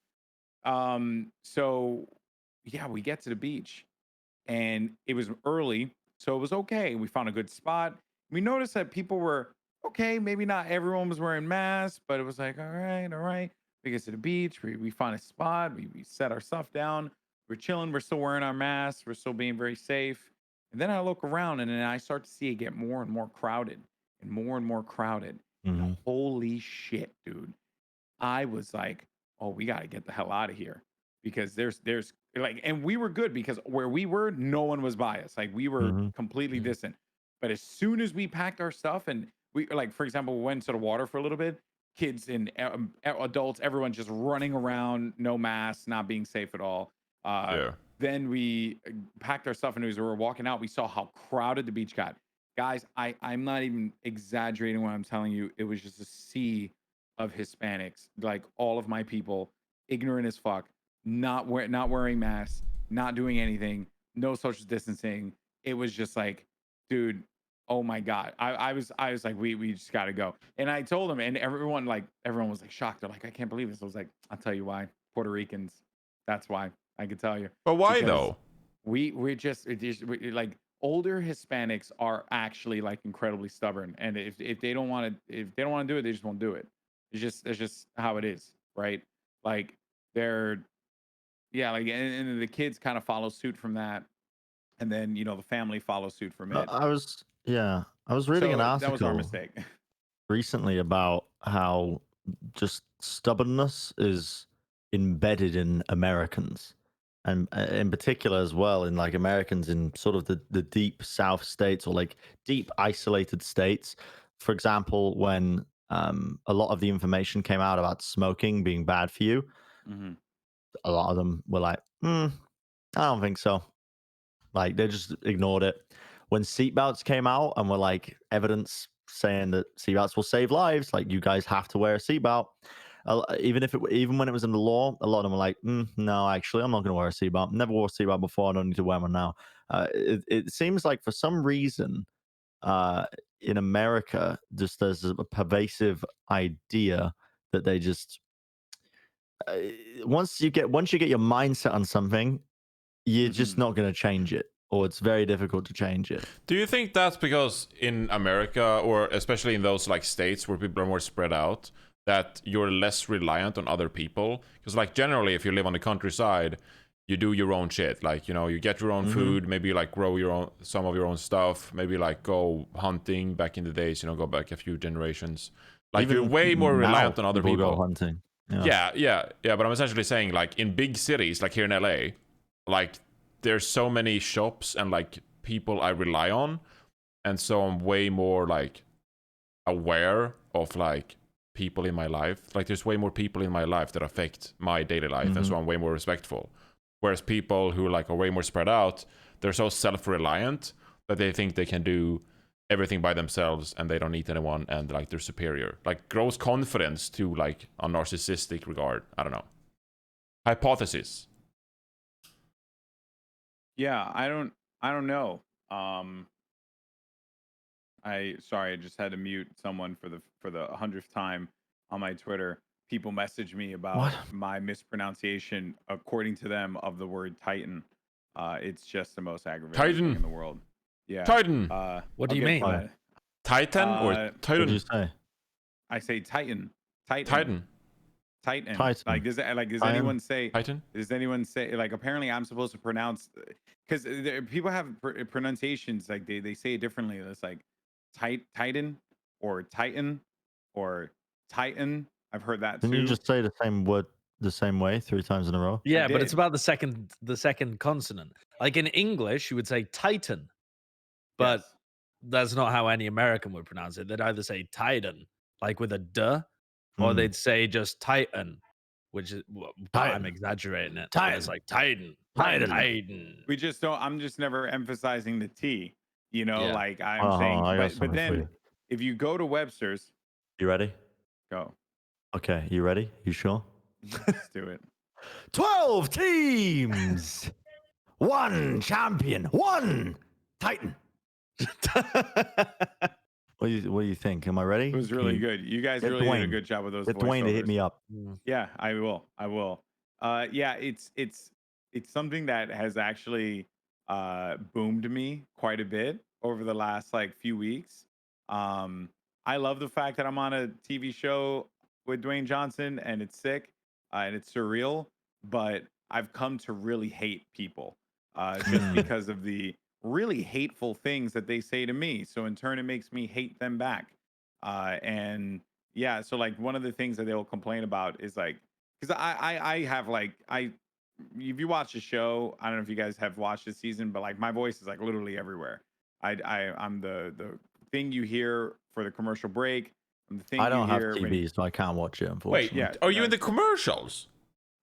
so yeah, we get to the beach and it was early, so it was okay. We found a good spot. We noticed that people were okay, maybe not everyone was wearing masks, but it was like, all right, all right. We get to the beach, we find a spot, we set our stuff down, we're chilling, we're still wearing our masks, we're still being very safe. And then I look around and then I start to see it get more and more crowded and more and more crowded. And Mhm. holy shit, dude. I was like, "Oh, we got to get the hell out of here," because there's like, and we were good because where we were, no one was by us. Like we were Mhm. completely Mm. distant. But as soon as we packed our stuff and we like, for example, we went to the water for a little bit, kids and adults, everyone just running around, no masks, not being safe at all. Uh, Yeah. then we packed our stuff and as we were walking out, we saw how crowded the beach got. Guys, I'm not even exaggerating when I'm telling you, it was just a sea of Hispanics, like all of my people, ignorant as fuck, not wearing masks, not doing anything, no social distancing. It was just like, dude, oh my god. I was like, we just gotta go. And I told them, and everyone was like shocked. They're like, I can't believe this. I was like, I'll tell you why. Puerto Ricans. That's why. I could tell you. But why Because though? like older Hispanics are actually like incredibly stubborn, and if they don't want to do it, they just won't do it. It's just how it is, right? Like they're yeah, like and the kids kind of follow suit from that, and then the family follows suit from it. I was reading an So that was our article mistake. recently about how just stubbornness is embedded in Americans, and in particular as well in like Americans in sort of the deep South states or like deep isolated states. For example, when a lot of the information came out about smoking being bad for you, Hmm. a lot of them were like, I don't think so. Like they just ignored it. When seatbelts came out and were like evidence saying that seatbelts will save lives, like you guys have to wear a seatbelt. Even when it was in the law, a lot of them were like, no, actually, I'm not going to wear a seatbelt. Never wore a seatbelt before. I don't need to wear one now. It seems like for some reason uh, in America, just there's a pervasive idea that they just uh, once you get your mindset on something, you're just Hmm. not going to change it, or it's very difficult to change it. Do you think that's because in America, or especially in those like states where people are more spread out, that you're less reliant on other people? Because like generally, if you live on the countryside, you do your own shit. Like you get your own Mm-hmm. food. Maybe you like grow some of your own stuff. Maybe like go hunting back in the days. Go back a few generations. Like you're Even way more now, reliant on other people go people. hunting. Yeah. Yeah. But I'm essentially saying like in big cities, like here in LA, like there's so many shops and like people I rely on, and so I'm way more like aware of like people in my life. Like there's way more people in my life that affect my daily life, and Mm-hmm. so I'm way more respectful. Whereas people who like are way more spread out, they're so self-reliant that they think they can do everything by themselves and they don't need anyone, and like they're superior. Like grows confidence to like a narcissistic regard. I don't know. Hypothesis. Yeah, I don't know. Um, I sorry, I just had to mute someone for the 100th time on my Twitter. people message me about What? my mispronunciation, according to them, of the word Titan. It's just the most aggravating Titan. thing in the world. Yeah. Titan. What do you mean? Titan or What Titan? did you say? I say Titan. Titan. Titan. Titan. Like does Titan. anyone say Titan. Does anyone say, like, apparently I'm supposed to pronounce, because people have pronunciations, like they say it differently. It's like Titan or Titan or Titan. I've heard that Didn't too. you just say the same word the same way 3 times in a row? Yeah, but it's did. about the second consonant. Like in English, you would say Titan, but Yes. that's not how any American would pronounce it. They'd either say Titan, like with a duh, or Hmm. they'd say just Titan, which is Titan. I'm exaggerating it. Titan. It's like Titan. Titan. Titan. We just don't. I'm just never emphasizing the T. You know, Yeah. like I'm Oh, saying, I got but something for then you. if you go to Webster's, You ready? go. Okay, you ready? You sure? Let's do it. 12 teams. 1 champion. 1 Titan. What do you think? Am I ready? It was really good. You guys Get really did a Dwayne. good job with those Get Dwayne to hit voiceovers. me up. Yeah, I will. I will. Yeah, it's something that has actually boomed me quite a bit over the last like few weeks. I love the fact that I'm on a TV show with Dwayne Johnson and it's sick and it's surreal, but I've come to really hate people just because of the really hateful things that they say to me. So in turn, it makes me hate them back. And yeah, so like one of the things that they'll complain about is like, because I have like if you watch the show, I don't know if you guys have watched this season, but like my voice is like literally everywhere. I'm the thing you hear for the commercial break. I'm the thing I don't you have hear TV, so I can't watch it, Wait, unfortunately. yeah, are you in the commercials?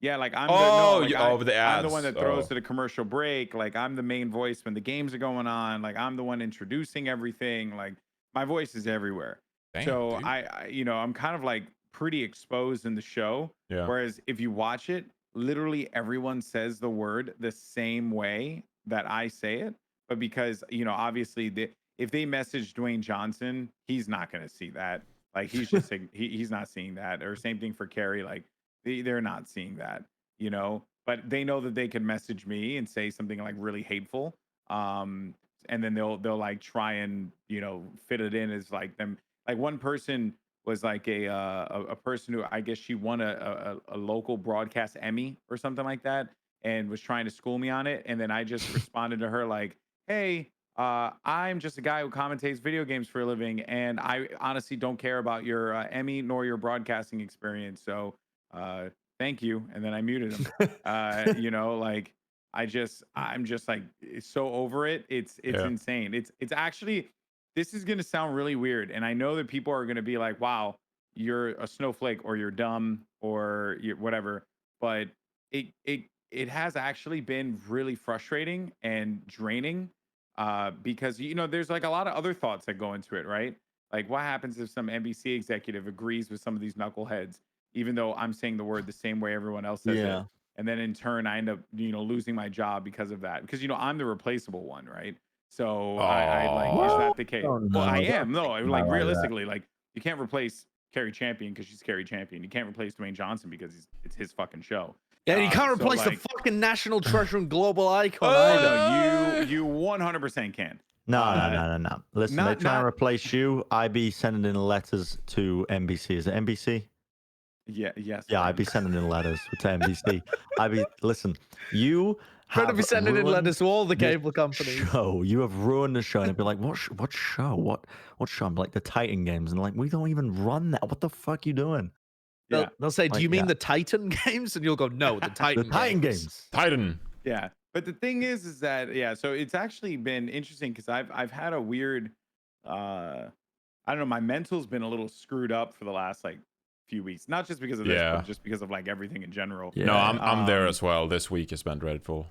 yeah, like I'm Oh, the you- no, like oh, the I'm the one ads. that throws Oh. to the commercial break. Like I'm the main voice when the games are going on. Like I'm the one introducing everything. Like my voice is everywhere. Damn, So dude. I'm kind of like pretty exposed in the show. Yeah. Whereas if you watch it, literally everyone says the word the same way that I say it. But because obviously if they message Dwayne Johnson, he's not going to see that. Like he's just he's not seeing that. Or same thing for Carrie. Like they're not seeing that, but they know that they can message me and say something like really hateful. And then they'll like try and, fit it in as like them. Like one person was like a person who I guess she won a local broadcast Emmy or something like that and was trying to school me on it. And then I just responded to her like, hey, I'm just a guy who commentates video games for a living, and I honestly don't care about your Emmy nor your broadcasting experience. So thank you. And then I muted him. Like I'm just like so over it. It's Yeah. insane. It's actually, this is gonna sound really weird, and I know that people are gonna be like, "Wow, you're a snowflake, or you're dumb, or you're whatever." But it has actually been really frustrating and draining because there's like a lot of other thoughts that go into it, right? Like what happens if some NBC executive agrees with some of these knuckleheads, even though I'm saying the word the same way everyone else says Yeah. it, and then in turn I end up losing my job because of that, because I'm the replaceable one, right? So I like, is Aw. that the case? Oh, Well, I no, don't am. No, think like about it like that. realistically, like you can't replace Carrie Champion because she's Carrie Champion. You can't replace Dwayne Johnson because it's his fucking show. Yeah, you can't So, replace like, the fucking national treasure and global icon oh either. no, you 100% can. No. Listen, they try and replace you. I be sending in letters to NBC. Is it NBC? Yeah, yes. Yeah, I'd Brandon. be sending in letters to NBC. Listen, you Better have be sending in ruined letters to all the this cable companies. show. You have ruined the show. And they'd be like, what show? What show? I'm like, the Titan games. And like, we don't even run that. What the fuck you doing? Yeah, They'll say, "Do Like, you mean yeah. the Titan games?" And you'll go, "No, the The Titan Titan games." games. Titan. yeah. But the thing is that so it's actually been interesting because I've had a weird, I don't know, my mental's been a little screwed up for the last like few weeks. Not just because of this, Yeah. but just because of like everything in general. Yeah. No, I'm there Um, as well. This week has been dreadful.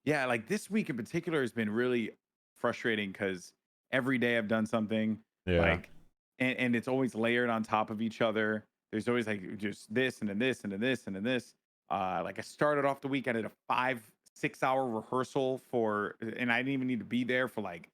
Yeah, like this week in particular has been really frustrating because every day I've done something Yeah. like, and it's always layered on top of each other. There's always like just this and then this and then this and then this. Like I started off the week, I did a 5-6 hour rehearsal and I didn't even need to be there for like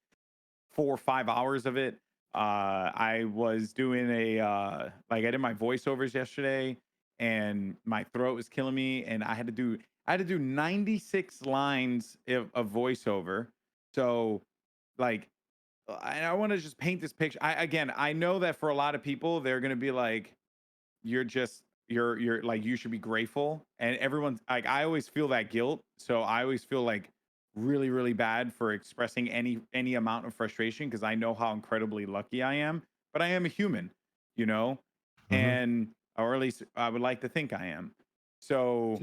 4 or 5 hours of it. I was doing like I did my voiceovers yesterday, and my throat was killing me, and I had to do 96 lines of voiceover. So, like, I want to just paint this picture. I know that for a lot of people, they're gonna be like, you're like, you should be grateful, and everyone's like, I always feel that guilt, so I always feel like really, really bad for expressing any amount of frustration, because I know how incredibly lucky I am, but I am a human, you know, and or at least I would like to think I am. So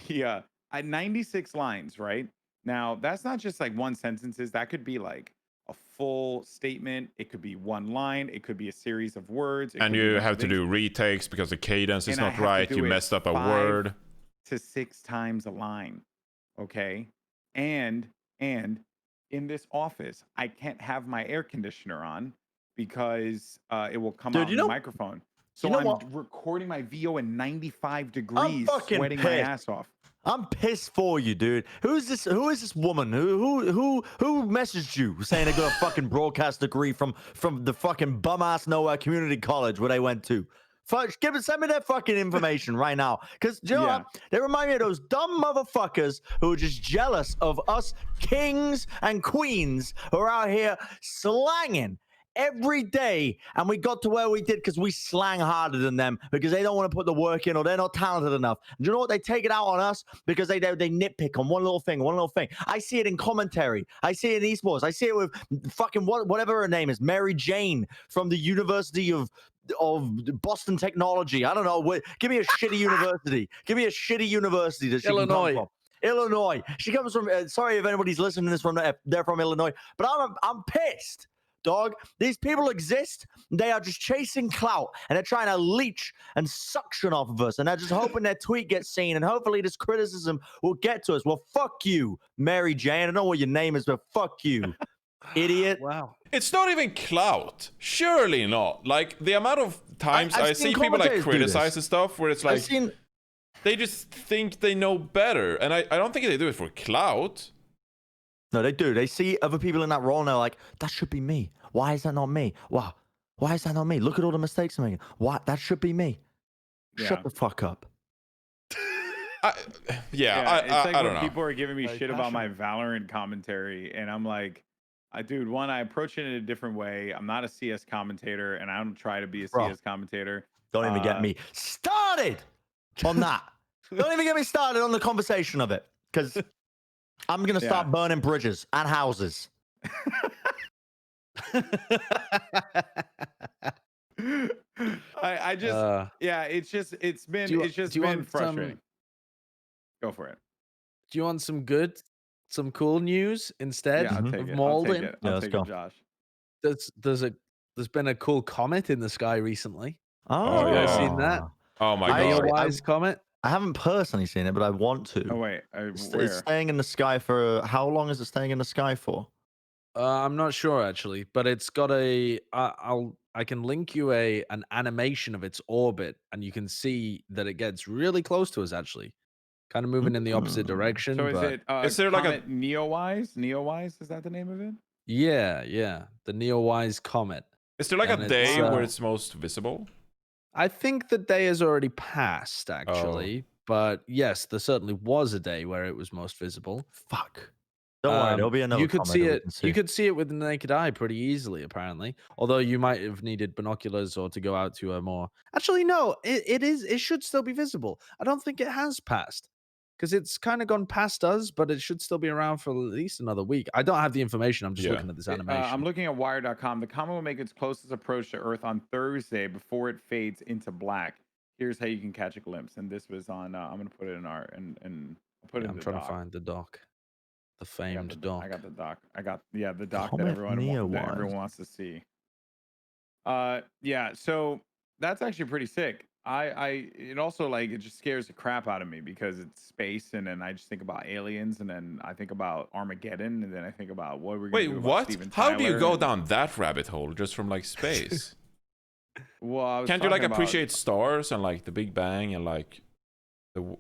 yeah, at 96 lines, right? Now, that's not just like one sentences. That could be like a full statement. It could be one line. It could be a series of words. It And could be a you bunch have of to things. do retakes because the cadence is And I not have to right. do You it messed up a 5 word. to 6 times a line. Okay. And in this office, I can't have my air conditioner on because it will come Dude, out in the microphone. So you know I'm what? recording my VO in 95 I'm degrees, fucking sweating my pissed. ass off. I'm pissed for you, dude. Who is this woman? Who messaged you saying they got a fucking broadcast degree from the fucking bum ass nowhere community college where they went to? Send me that fucking information right now. Because you know what? They remind me of those dumb motherfuckers who are just jealous of us kings and queens who are out here slanging every day, and we got to where we did because we slang harder than them, because they don't want to put the work in, or they're not talented enough. And you know what? They take it out on us because they nitpick on one little thing. I see it in commentary. I see it in esports. I see it with fucking whatever her name is, Mary Jane from the University of Boston Technology. I don't know. Give me a shitty university. Give me a shitty university that she can come from. Illinois. She comes from. Sorry if anybody's listening to this from they're from Illinois, but I'm pissed. Dog, these people exist. They are just chasing clout, and they're trying to leech and suction off of us, and they're just hoping their tweet gets seen, and hopefully this criticism will get to us. Well, fuck you, Mary Jane. I don't know what your name is, but fuck you, idiot. Wow. It's not even clout. Surely not. Like, the amount of times I see people like criticize the stuff where it's like they just think they know better, and I don't think they do it for clout. No, they do. They see other people in that role and they're like, that should be me. Why is that not me? Wow. Why is that not me? Look at all the mistakes I'm making. Why? That should be me. Yeah. Shut the fuck up. I don't know. People are giving me Like, shit about my Valorant commentary, and I'm like, dude, one, I approach it in a different way. I'm not a CS commentator, and I don't try to be a CS commentator. Don't even get me started on that. Don't even get me started on the conversation of it, because I'm going to start burning bridges and houses. I just, it's been frustrating. Go for it. Do you want some cool news instead I'll take of it. Malden? I'll take it, Josh. There's been a cool comet in the sky recently. Oh, you guys seen that? Oh my god. Neowise Comet? I haven't personally seen it, but I want to. Oh wait, It's where? staying in the sky for how long is it staying in the sky for? I'm not sure actually, but it's got I can link you an animation of its orbit, and you can see that it gets really close to us actually, kind of moving in the opposite direction. So is there like a Neowise? Neowise, is that the name of it? Yeah, the Neowise Comet. Is there like a day where it's most visible? I think the day has already passed, actually. But yes, there certainly was a day where it was most visible. Fuck. Don't worry, there'll be another. You could see it. You could see it with the naked eye pretty easily, apparently. Although you might have needed binoculars or to go out to a more. Actually, no. It should still be visible. I don't think it has passed, because it's kind of gone past us, but it should still be around for at least another week. I don't have the information. I'm just looking at this animation. I'm looking at Wire.com. The comet will make its closest approach to Earth on Thursday before it fades into black. Here's how you can catch a glimpse. And this was on. I'm gonna put it in our and I'll put it in I'm the trying doc. to find the doc, the famed doc. I got the doc. I got the doc Comet that everyone wants to see. So that's actually pretty sick. It also, like, it just scares the crap out of me because it's space, and then I just think about aliens, and then I think about Armageddon, and then I think about what we're gonna do about Steven How do you Tyler go down that rabbit hole just from like space? Well, I was can't you like talking appreciate stars and like the Big Bang and like the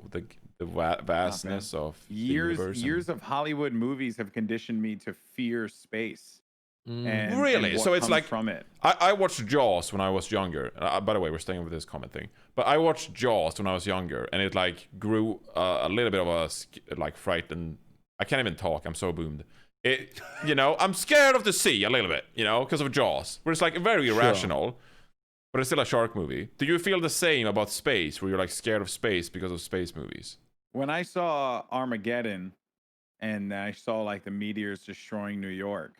vastness of the universe? Years of Hollywood movies have conditioned me to fear space. And Really? what So it's comes like from it. I watched Jaws when I was younger. By the way, we're staying with this comment thing. But I watched Jaws when I was younger, and it like grew a little bit of a like fright, and I can't even talk. I'm so boomed. It, I'm scared of the sea a little bit, because of Jaws, where it's like very irrational, but it's still a shark movie. Do you feel the same about space, where you're like scared of space because of space movies? When I saw Armageddon, and I saw like the meteors destroying New York,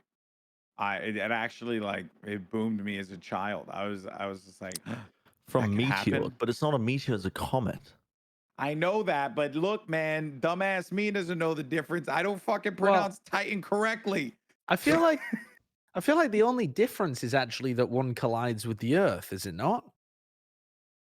it actually like it boomed me as a child. I was just like, From that could meteor, happen? but it's not a meteor; it's a comet. I know that, but look, man, dumbass me doesn't know the difference. I don't fucking pronounce Titan correctly. I feel like the only difference is actually that one collides with the Earth, is it not?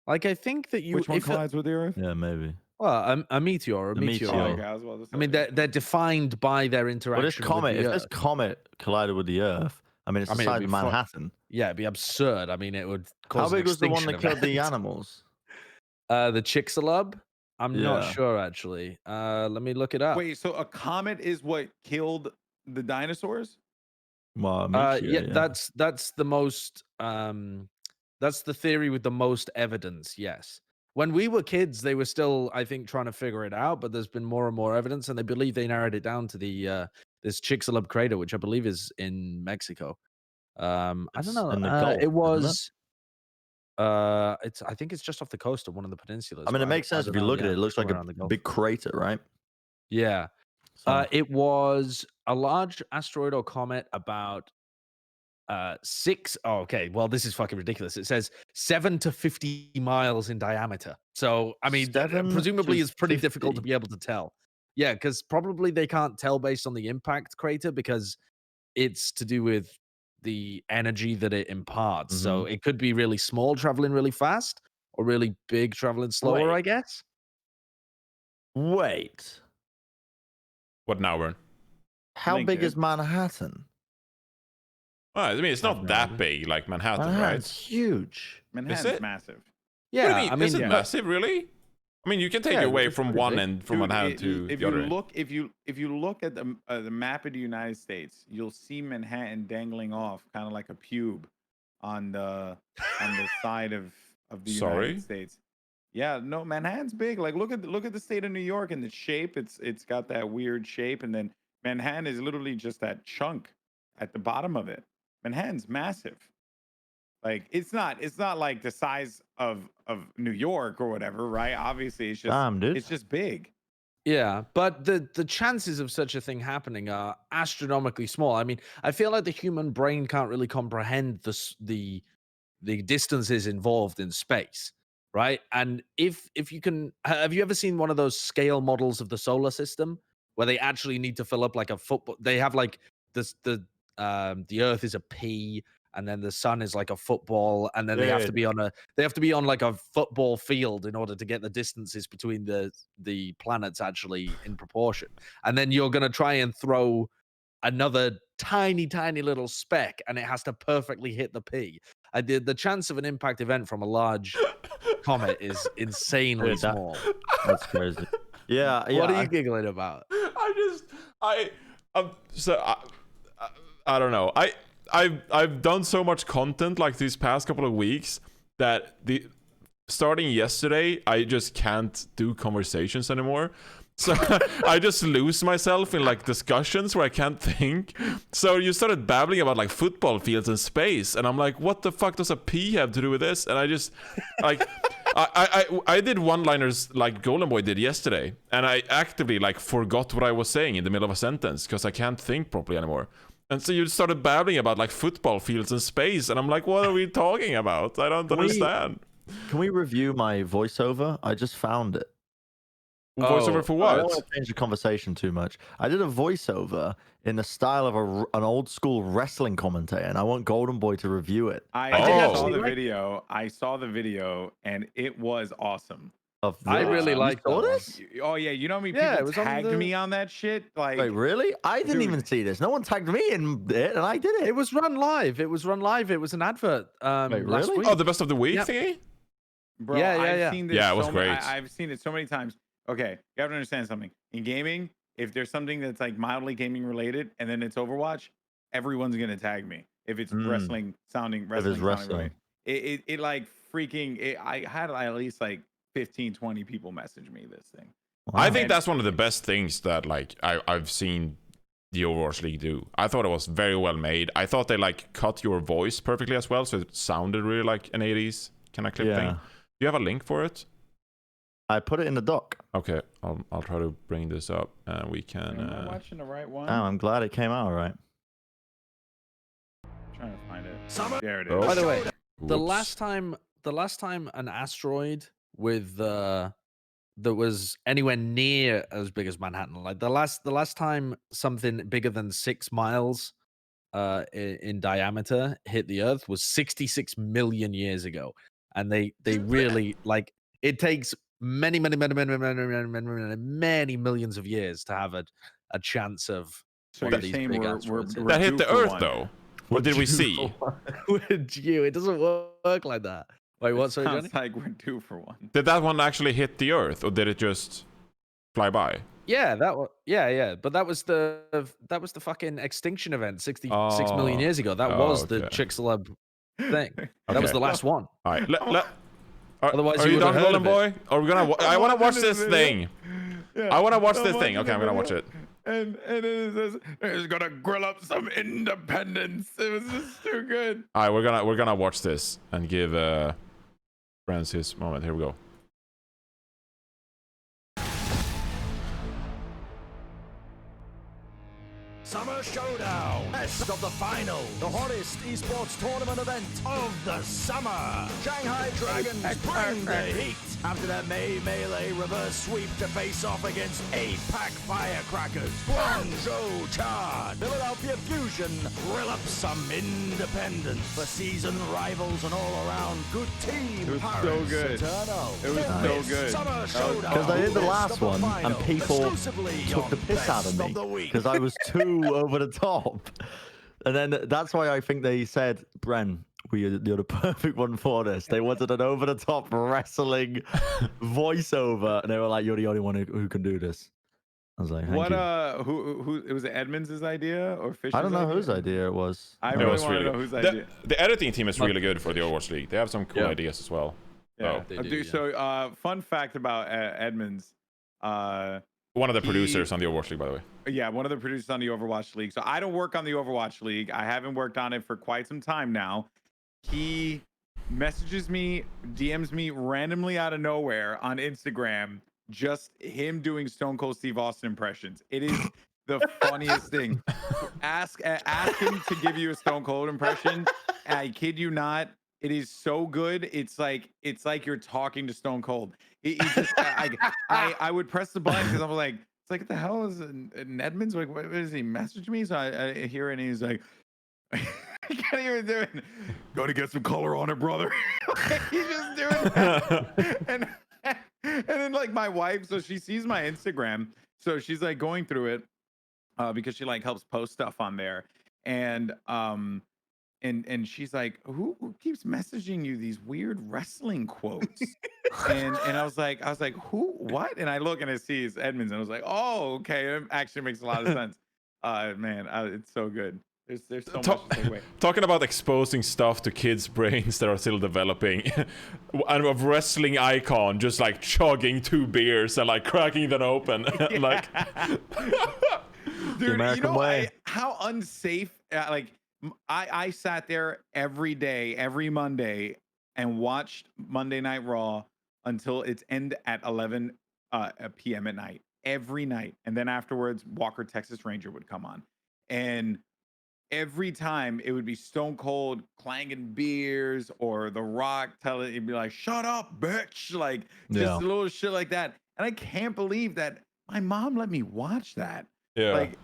Like I think that Which one collides with the Earth? Yeah, maybe. Well, a meteor, A meteor. meteor. Oh, okay, I was about to say. I mean, they're defined by their interaction. Well, this comet, with the if this Earth. comet collided with the Earth, I mean, it's the size of Manhattan. Yeah, it'd be absurd. I mean, it would cause. How big was the one extinction that killed the event. animals? The Chicxulub? I'm not Yeah. sure actually. Let me look it up. Wait, so a comet is what killed the dinosaurs? Well, a meteor, yeah, that's the most that's the theory with the most evidence. Yes. When we were kids, they were still, I think, trying to figure it out, but there's been more and more evidence, and they believe they narrowed it down to the this Chicxulub crater, which I believe is in Mexico. I don't It's know. in the Gulf, It isn't it? was. I think it's just off the coast of one of the peninsulas. I mean, it but makes sense don't if you know, look at yeah, it. It looks like somewhere a around the Gulf. big crater, right? Yeah. So, It was a large asteroid or comet about 6. Oh, okay. Well, this is fucking ridiculous. It says 7 to 50 miles in diameter. So, I mean, 7 presumably to it's pretty difficult to 50. be able to tell. Yeah, because probably they can't tell based on the impact crater because it's to do with the energy that it imparts. So it could be really small, traveling really fast, or really big, traveling slower, Wait. I guess. Wait. What now, Vern? How Link, big dude. is Manhattan? Well, I mean, it's not that big like Manhattan, Manhattan's right? huge. Manhattan's it? massive. Yeah, What do you mean? I mean, Is it yeah. massive, really? I mean, you can take Yeah, it away it's from pretty one big. end, from Dude, Manhattan to if the other you end. look, if you look at the map of the United States, you'll see Manhattan dangling off, kind of like a pube, on the side of the Sorry? United States. Yeah, no, Manhattan's big. Like look at the state of New York and the shape. It's got that weird shape, and then Manhattan is literally just that chunk at the bottom of it. Manhattan's massive. Like it's not like the size of New York or whatever, right? Obviously, it's just Damn, dude. it's just big. Yeah, but the chances of such a thing happening are astronomically small. I mean, I feel like the human brain can't really comprehend the distances involved in space, right? And if you can, have you ever seen one of those scale models of the solar system where they actually need to fill up like a football? They have like the Earth is a pea, and then the sun is like a football, and then they have to be on like a football field in order to get the distances between the planets actually in proportion. And then you're gonna try and throw another tiny little speck, and it has to perfectly hit the pea. The chance of an impact event from a large comet is insanely Dude, small. That's crazy. Yeah. What are you giggling about? I don't know. I've done so much content like these past couple of weeks that starting yesterday, I just can't do conversations anymore. So I just lose myself in like discussions where I can't think. So you started babbling about like football fields and space, and I'm like, what the fuck does a pea have to do with this? And I just like I did one-liners like Goldenboy did yesterday, and I actively like forgot what I was saying in the middle of a sentence because I can't think properly anymore. And so you started babbling about like football fields and space, and I'm like, what are we talking about? I don't understand. Can we review my voiceover? I just found it. Voiceover for I don't what? want to change the conversation too much. I did a voiceover in the style of an old school wrestling commentator, and I want Goldenboy to review it. I Oh. saw the video. I saw the video, and it was awesome. I really You like saw that one. this? Oh yeah, you know how many Yeah, it people was on tagged the- me on that shit? Like, Wait, really? I didn't Dude. even see this. No one tagged me in it, and I did it. It was run live. It was an advert. Wait, Last really? week. Oh, the best of the week Yep. thingy? bro, Yeah, I've yeah. seen this. Yeah, it was so many- great. I've seen it so many times. Okay, you have to understand something. In gaming, if there's something that's like mildly gaming related, and then it's Overwatch, everyone's gonna tag me if it's wrestling sounding wrestling. right. It like freaking. I had at least like 15-20 people message me this thing. Wow. I think that's one of the best things that like I've seen the Overwatch League do. I thought it was very well made. I thought they like cut your voice perfectly as well, so it sounded really like an 80s kind of clip thing. Do you have a link for it? I put it in the doc. Okay, I'll try to bring this up and we can. Am I watching the right one? Oh, I'm glad it came out all right. I'm trying to find it. There it is. Oh. By the way, the Whoops. last time an asteroid with that was anywhere near as big as Manhattan, like the last time something bigger than 6 miles in diameter hit the Earth was 66 million years ago, and they really like it takes many millions of years to have a chance of So one you're of these saying big we're asteroids. due That hit the for Earth one. though. What did we see? Would you? It doesn't work like that. Wait, what? Sorry, Johnny? Sounds like we're due for one. Did that one actually hit the Earth, or did it just fly by? Yeah, that was but that was the fucking extinction event 66 million years ago. That was the okay. Chicxulub thing. That was Okay. the last one. All right, Otherwise are you you done, would've heard of Goldenboy? Or we're gonna? I want to watch this thing. Yeah, I want to watch I'm this thing. watching Okay, I'm the gonna watch video. it. And it says, it's gonna grill up some independence. It was just too good. All right, we're gonna watch this and give Bren his moment. Here we go. Summer Showdown, best of the final, the hottest esports tournament event of the summer. Shanghai Dragons bring the heat after their May Melee reverse sweep to face off against APAC Firecrackers. Guangzhou Charge, Philadelphia Fusion, grill up some independence. For season rivals and all-around good team. It was Paris so good. Eternal. It was Don't so miss good. Summer Showdown, Because I did the best last of the one and final, people exclusively took on the piss out of Best me the Week. because I was too over the top. And then that's why I think they said, Bren, you're the perfect one for this. They wanted an over the top wrestling voiceover, and they were like, you're the only one who can do this. I was like, thank you. Who it was it Edmonds' idea or Fisher's I don't know idea? whose idea it was. I It really was want to really know whose good. idea. The editing team is really good for the Overwatch League. They have some cool Yeah. ideas as well. Yeah, Oh. They do, dude. yeah. So, fun fact about Edmonds. One of the producers on the Overwatch League, by the way. Yeah, one of the producers on the Overwatch League. So I don't work on the Overwatch League. I haven't worked on it for quite some time now. He messages me, DMs me randomly out of nowhere on Instagram, just him doing Stone Cold Steve Austin impressions. It is the funniest thing. Ask him to give you a Stone Cold impression. I kid you not. It is so good. It's like you're talking to Stone Cold. He just, I would press the button because I'm like, it's like, what the hell is in Edmonds? Like, what does he message me? So I hear it and he's like, I can't even do it. Go to get some color on it, brother. He's just doing that. And then like my wife, so she sees my Instagram. So she's like going through it because she like helps post stuff on there. And she's like, who keeps messaging you these weird wrestling quotes? and I was like, who, what? And I look and I see it's Edmonds, and I was like, oh, okay, it actually makes a lot of sense. Man, it's so good. There's so much to take away. Talking about exposing stuff to kids' brains that are still developing, and a wrestling icon just like chugging 2 beers and like cracking them open, like. Dude, you American know way. how unsafe? I sat there every day, every Monday, and watched Monday Night Raw until its end at 11 p.m. at night, every night. And then afterwards, Walker Texas Ranger would come on. And every time it would be Stone Cold clanging beers or The Rock telling, it'd be like, shut up, bitch. Like, just a little shit like that. And I can't believe that my mom let me watch that. Yeah. Like,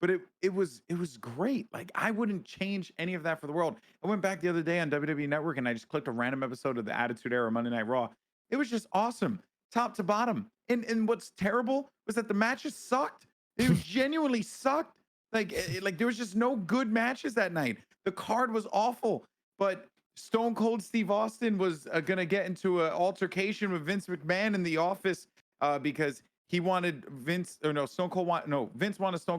but it was great. Like, I wouldn't change any of that for the world. I went back the other day on WWE Network and I just clicked a random episode of the Attitude Era Monday Night Raw. It was just awesome, top to bottom. And what's terrible was that the matches sucked. They genuinely sucked. Like there was just no good matches that night. The card was awful. But Stone Cold Steve Austin was gonna get into an altercation with Vince McMahon in the office because he wanted Vince wanted Stone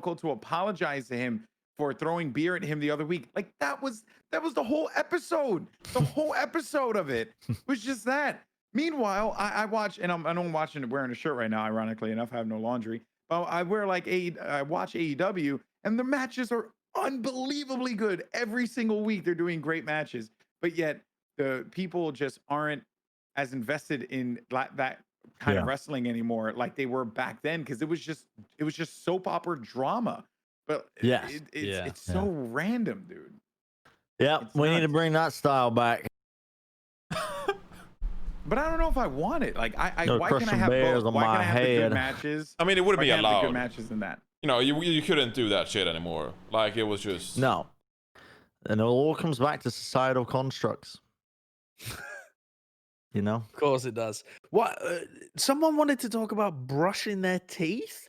Cold to apologize to him for throwing beer at him the other week. Like that was the whole episode. The whole episode of it was just that. Meanwhile, I watch, and I'm watching wearing a shirt right now. Ironically enough, I have no laundry. But I wear I watch AEW, and the matches are unbelievably good every single week. They're doing great matches, but yet the people just aren't as invested in that kind of wrestling anymore like they were back then, because it was just soap opera drama. But it's so random, dude. Yeah, It's we need to nuts. bring that style back. But I don't know if I want it. Like, No why can't I crushing have bears both? on Why my can't I have the head. good matches? I mean, it wouldn't Why be can't I have the allowed. good matches than that. You know, you couldn't do that shit anymore. Like, it was just... No. And it all comes back to societal constructs. You know? Of course it does. What? Someone wanted to talk about brushing their teeth?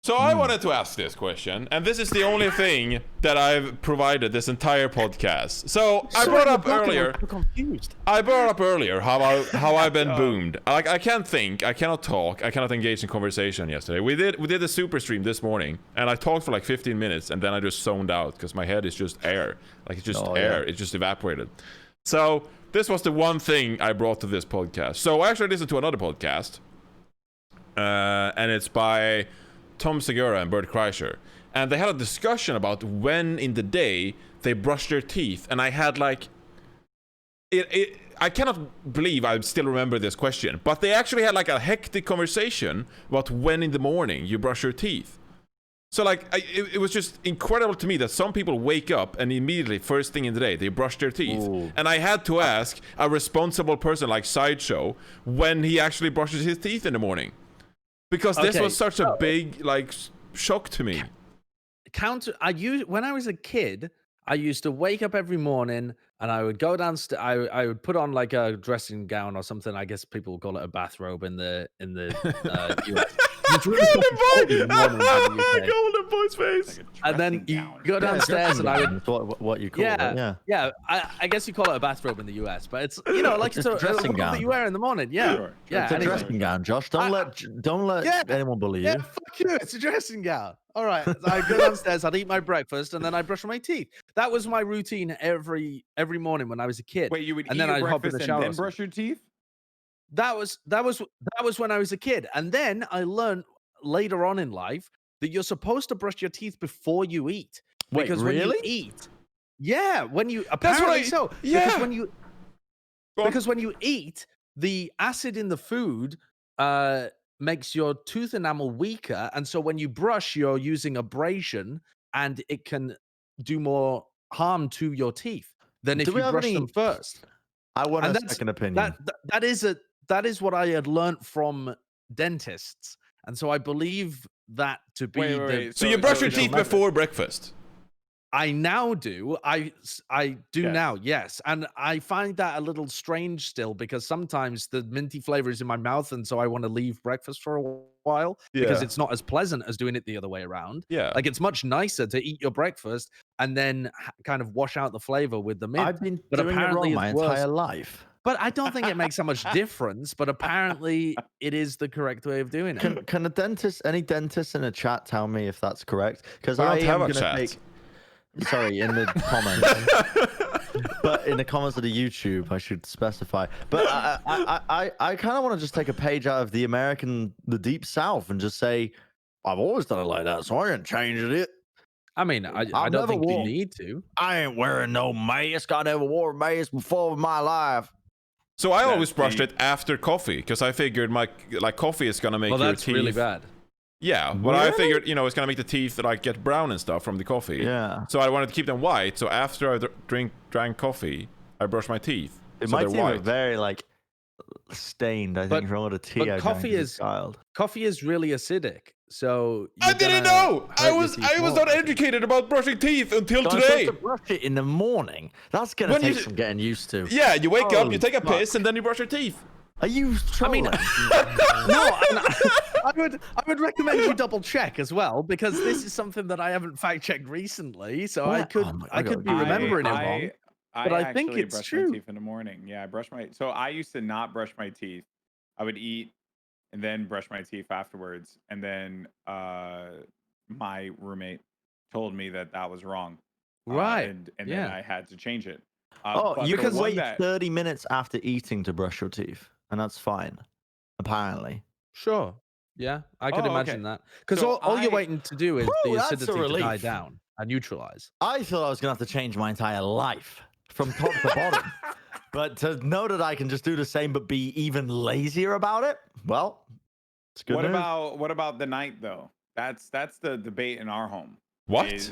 So I wanted to ask this question, and this is the only thing that I've provided this entire podcast. So I brought up earlier. I'm confused. I brought up earlier how I've been boomed. Like, I can't think, I cannot talk, I cannot engage in conversation yesterday. We did a super stream this morning, and I talked for like 15 minutes, and then I just zoned out because my head is just air. Like, it's just air. It just evaporated. So this was the one thing I brought to this podcast. So I actually listened to another podcast, and it's by Tom Segura and Bert Kreischer, and they had a discussion about when in the day they brush their teeth, and I had like I cannot believe I still remember this question, but they actually had like a hectic conversation about when in the morning you brush your teeth. So like it was just incredible to me that some people wake up and immediately first thing in the day they brush their teeth. Ooh. And I had to ask a responsible person like Sideshow when he actually brushes his teeth in the morning. Because this was such a big like shock to me. When I was a kid, I used to wake up every morning and I would go downstairs. I would put on like a dressing gown or something. I guess people would call it a bathrobe in the US. Golden Boy's face. And then you go downstairs and I would. What you call it? Yeah. I guess you call it a bathrobe in the US, but it's like it's a dressing gown that you wear in the morning. Yeah, Sure. yeah. It's a anyway. dressing gown, Josh. Don't let anyone bully Yeah, you. fuck you. It's a dressing gown. All right. So I go downstairs, I'd eat my breakfast, and then I'd brush my teeth. That was my routine every morning when I was a kid. Wait, you would and eat then your I'd hop in the breakfast shower and then brush your teeth? That was when I was a kid. And then I learned later on in life that you're supposed to brush your teeth before you eat. Wait, Because when really? you eat, when you That's what apparently so. yeah. Because when you eat, the acid in the food makes your tooth enamel weaker, and so when you brush, you're using abrasion, and it can do more harm to your teeth than if Do you we have brush any- them first. I want And a that's- second opinion. That is what I had learnt from dentists, and so I believe that to be Wait. So you brush your original teeth method. before breakfast. I now do. I do Yes. now, yes. And I find that a little strange still because sometimes the minty flavor is in my mouth, and so I want to leave breakfast for a while because Yeah. it's not as pleasant as doing it the other way around. Yeah. Like, it's much nicer to eat your breakfast and then kind of wash out the flavor with the mint. I've been but doing it apparently wrong my it's worse. entire life. But I don't think it makes so much difference, but apparently it is the correct way of doing it. Can any dentist in the chat tell me if that's correct? Because We don't I am have a gonna chat. take. Sorry, in the comments. But in the comments of the YouTube, I should specify. But I kind of want to just take a page out of the Deep South and just say, I've always done it like that, so I ain't changing it. I mean, I I've don't never think you worn- need to. I ain't wearing no mask. I never wore a mask before in my life. So I That's always brushed deep. it after coffee because I figured my coffee is gonna make Well, your that's teeth really bad. Yeah, but I Really? figured it's gonna make the teeth like get brown and stuff from the coffee. Yeah. So I wanted to keep them white. So after I drank coffee, I brush my teeth. It so might they're seem white. very stained. I But- think from all the tea but I drank coffee as a is- child. Coffee is really acidic, so I you're didn't gonna know. hurt I your was teeth not more. educated about brushing teeth until So I'm today. supposed to brush it in the morning. That's gonna When you- take some getting used to. Yeah, you wake up, Holy you take a fuck. piss, and then you brush your teeth. Are you trolling? No, and I would recommend you double check as well because this is something that I haven't fact checked recently, so I What? could Oh my I could God. be remembering it wrong. But I think actually it's brush true. my teeth in the morning. Yeah, so I used to not brush my teeth. I would eat and then brush my teeth afterwards. And then my roommate told me that was wrong. Right. And then Yeah. I had to change it. Oh, you the can one wait that- 30 minutes after eating to brush your teeth, and that's fine, apparently. Sure. Yeah, I could Oh, imagine okay. that. Because So all you're I- waiting to do is Whew, the that's a acidity to die relief. down and neutralize. I thought I was going to have to change my entire life from top to bottom. But to know that I can just do the same but be even lazier about it, well, it's good What news. about the night though? That's the debate in our home. What? Is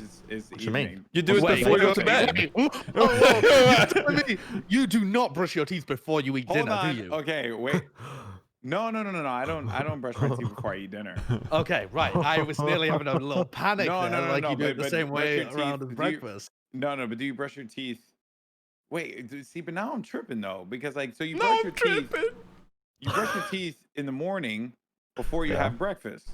What you mean? evening. You do it Wait, before you go wait, to wait, bed. You're telling me you do not brush your teeth before you eat Hold dinner, on. do you? Okay, wait. No. I don't brush my teeth before I eat dinner. Okay, right. I was nearly having a little panic No, there, no, no, like no, you do it but- the but same brush way your teeth. around Do at you- breakfast. No, but do you brush your teeth? Wait, see, but now I'm tripping though because like so you No, brush I'm your teeth. tripping. You brush your teeth in the morning before you Yeah. have breakfast,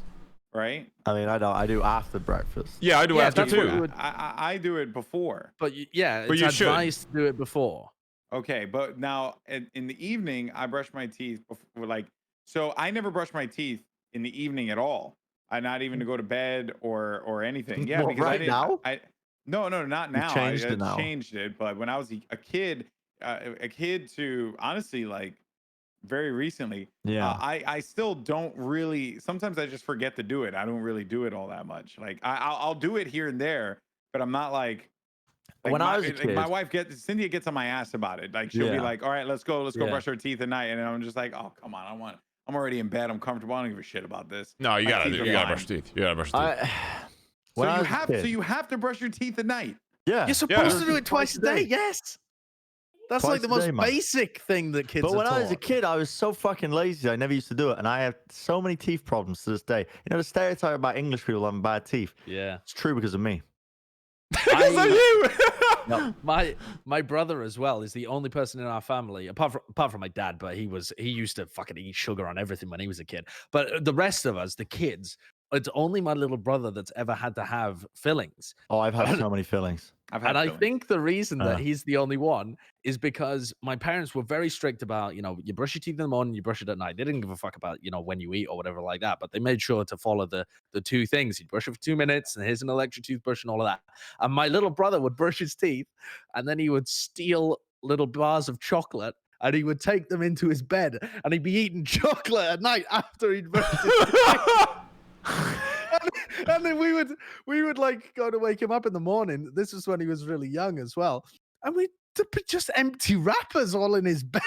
right? I mean, I don't. I do after breakfast. Yeah, I do Yeah, after that's what too. you would- I do it before. But yeah, But it's you should. advised to do it before. Okay, but now in the evening, I brush my teeth before, like, so I never brush my teeth in the evening at all. I not even to go to bed or anything. Yeah, What, because I right didn't. now? No, not now. changed I it now. changed it, but when I was a kid to honestly like very recently, Yeah. I still don't really. Sometimes I just forget to do it. I don't really do it all that much. Like I'll do it here and there, but I'm not like. When I was a like my kid- wife Cynthia gets on my ass about it. Like she'll be Yeah. like, "All right, let's go Yeah. brush our teeth at night," and I'm just like, "Oh, come on, I'm already in bed. I'm comfortable. I don't give a shit about this." No, you My gotta teeth do. are You gotta fine. brush your teeth. You gotta brush your teeth. When I So was a kid- you have to brush your teeth at night. yeah. You're supposed Yeah. to do it twice a day. Yes. That's Twice like the a most day, man. basic thing that kids But are when I was a taught. kid, I was so fucking lazy. I never used to do it, and I have so many teeth problems to this day. You know the stereotype about English people having bad teeth. Yeah. It's true because of me. Because of you. My brother as well is the only person in our family, apart from my dad, but he used to fucking eat sugar on everything when he was a kid. But the rest of us, the kids, it's only my little brother that's ever had to have fillings. Oh, I've had so many fillings. I've had And I fillings. think the reason that Uh. he's the only one is because my parents were very strict about, you brush your teeth in the morning, you brush it at night. They didn't give a fuck about, when you eat or whatever like that. But they made sure to follow the two things. You brush it for 2 minutes, and here's an electric toothbrush and all of that. And my little brother would brush his teeth, and then he would steal little bars of chocolate, and he would take them into his bed, and he'd be eating chocolate at night after he'd brushed his teeth. And then we would like go to wake him up in the morning. This was when he was really young as well, and we just empty wrappers all in his bed.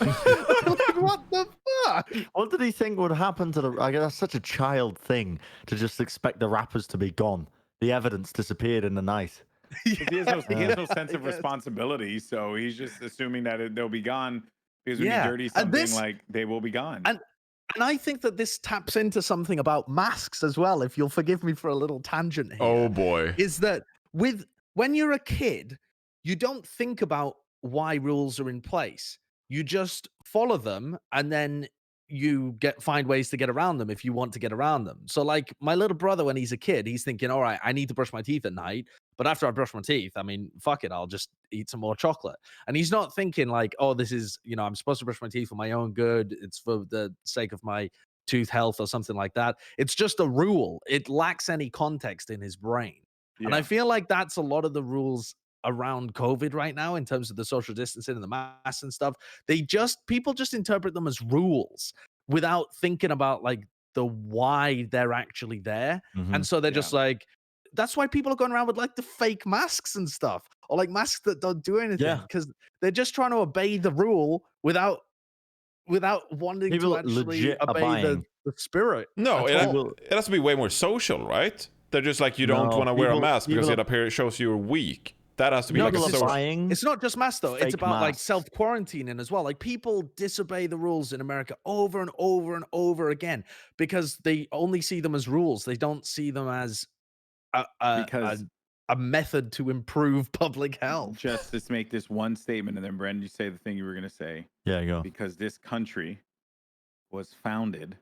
Like, what the fuck? What did he think would happen to the? I guess that's such a child thing to just expect the wrappers to be gone. The evidence disappeared in the night. He has no sense I of guess. responsibility, so he's just assuming that they'll be gone because when Yeah, you dirty and something, this- like they will be gone. And I think that this taps into something about masks as well, if you'll forgive me for a little tangent here. Oh boy. Is that when you're a kid, you don't think about why rules are in place. You just follow them, and then you find ways to get around them if you want to get around them. So like my little brother, when he's a kid, he's thinking, all right, I need to brush my teeth at night. But after I brush my teeth, I mean, fuck it, I'll just eat some more chocolate. And he's not thinking like, oh, this is, I'm supposed to brush my teeth for my own good. It's for the sake of my tooth health or something like that. It's just a rule. It lacks any context in his brain. And I feel like that's a lot of the rules around COVID right now in terms of the social distancing and the masks and stuff. People just interpret them as rules without thinking about like the why they're actually there. Mhm. And so they're just like, that's why people are going around with like the fake masks and stuff, or like masks that don't do anything, Yeah. because they're just trying to obey the rule without wanting People to actually legit are obey buying. the spirit. No, at it, all. it has to be way more social, right? They're just like, you don't No, want to wear a people- mask because people- it shows you're weak. That has to be No, like a because People are social. buying. It's not just masks though. It's Fake about like masks. self-quarantining as well. Like people disobey the rules in America over and over and over again because they only see them as rules. They don't see them as Because- a method to improve public health. Just to make this one statement, and then Bren, you say the thing you were gonna say. Yeah, go. Because this country was founded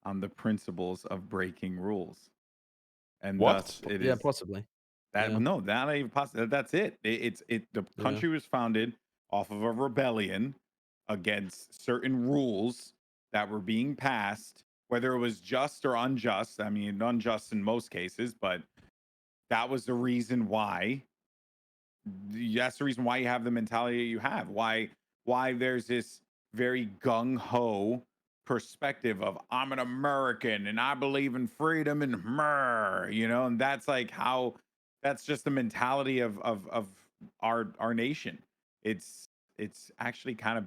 on the principles of breaking rules, and What? thus it Yeah, is possibly. that yeah. no, that ain't even possible. That's it. The country was founded off of a rebellion against certain rules that were being passed, whether it was just or unjust. I mean, unjust in most cases, but that was the reason why. That's the reason why you have the mentality you have. Why there's this very gung ho perspective of I'm an American and I believe in freedom and and that's like how that's just the mentality of our nation. It's actually kind of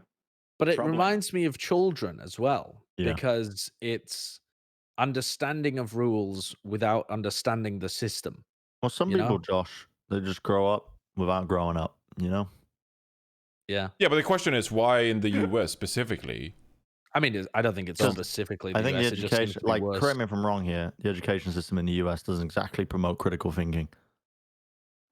But it troubling. reminds me of children as well, Yeah. because it's understanding of rules without understanding the system. Well, some You people, know? Josh, they just grow up without growing up. Yeah. Yeah, but the question is why in the US specifically? I mean, I don't think it's 'Cause specifically I the think the US. It just seems education, to be like, worse. correct me if I'm wrong here, the education system in the US doesn't exactly promote critical thinking.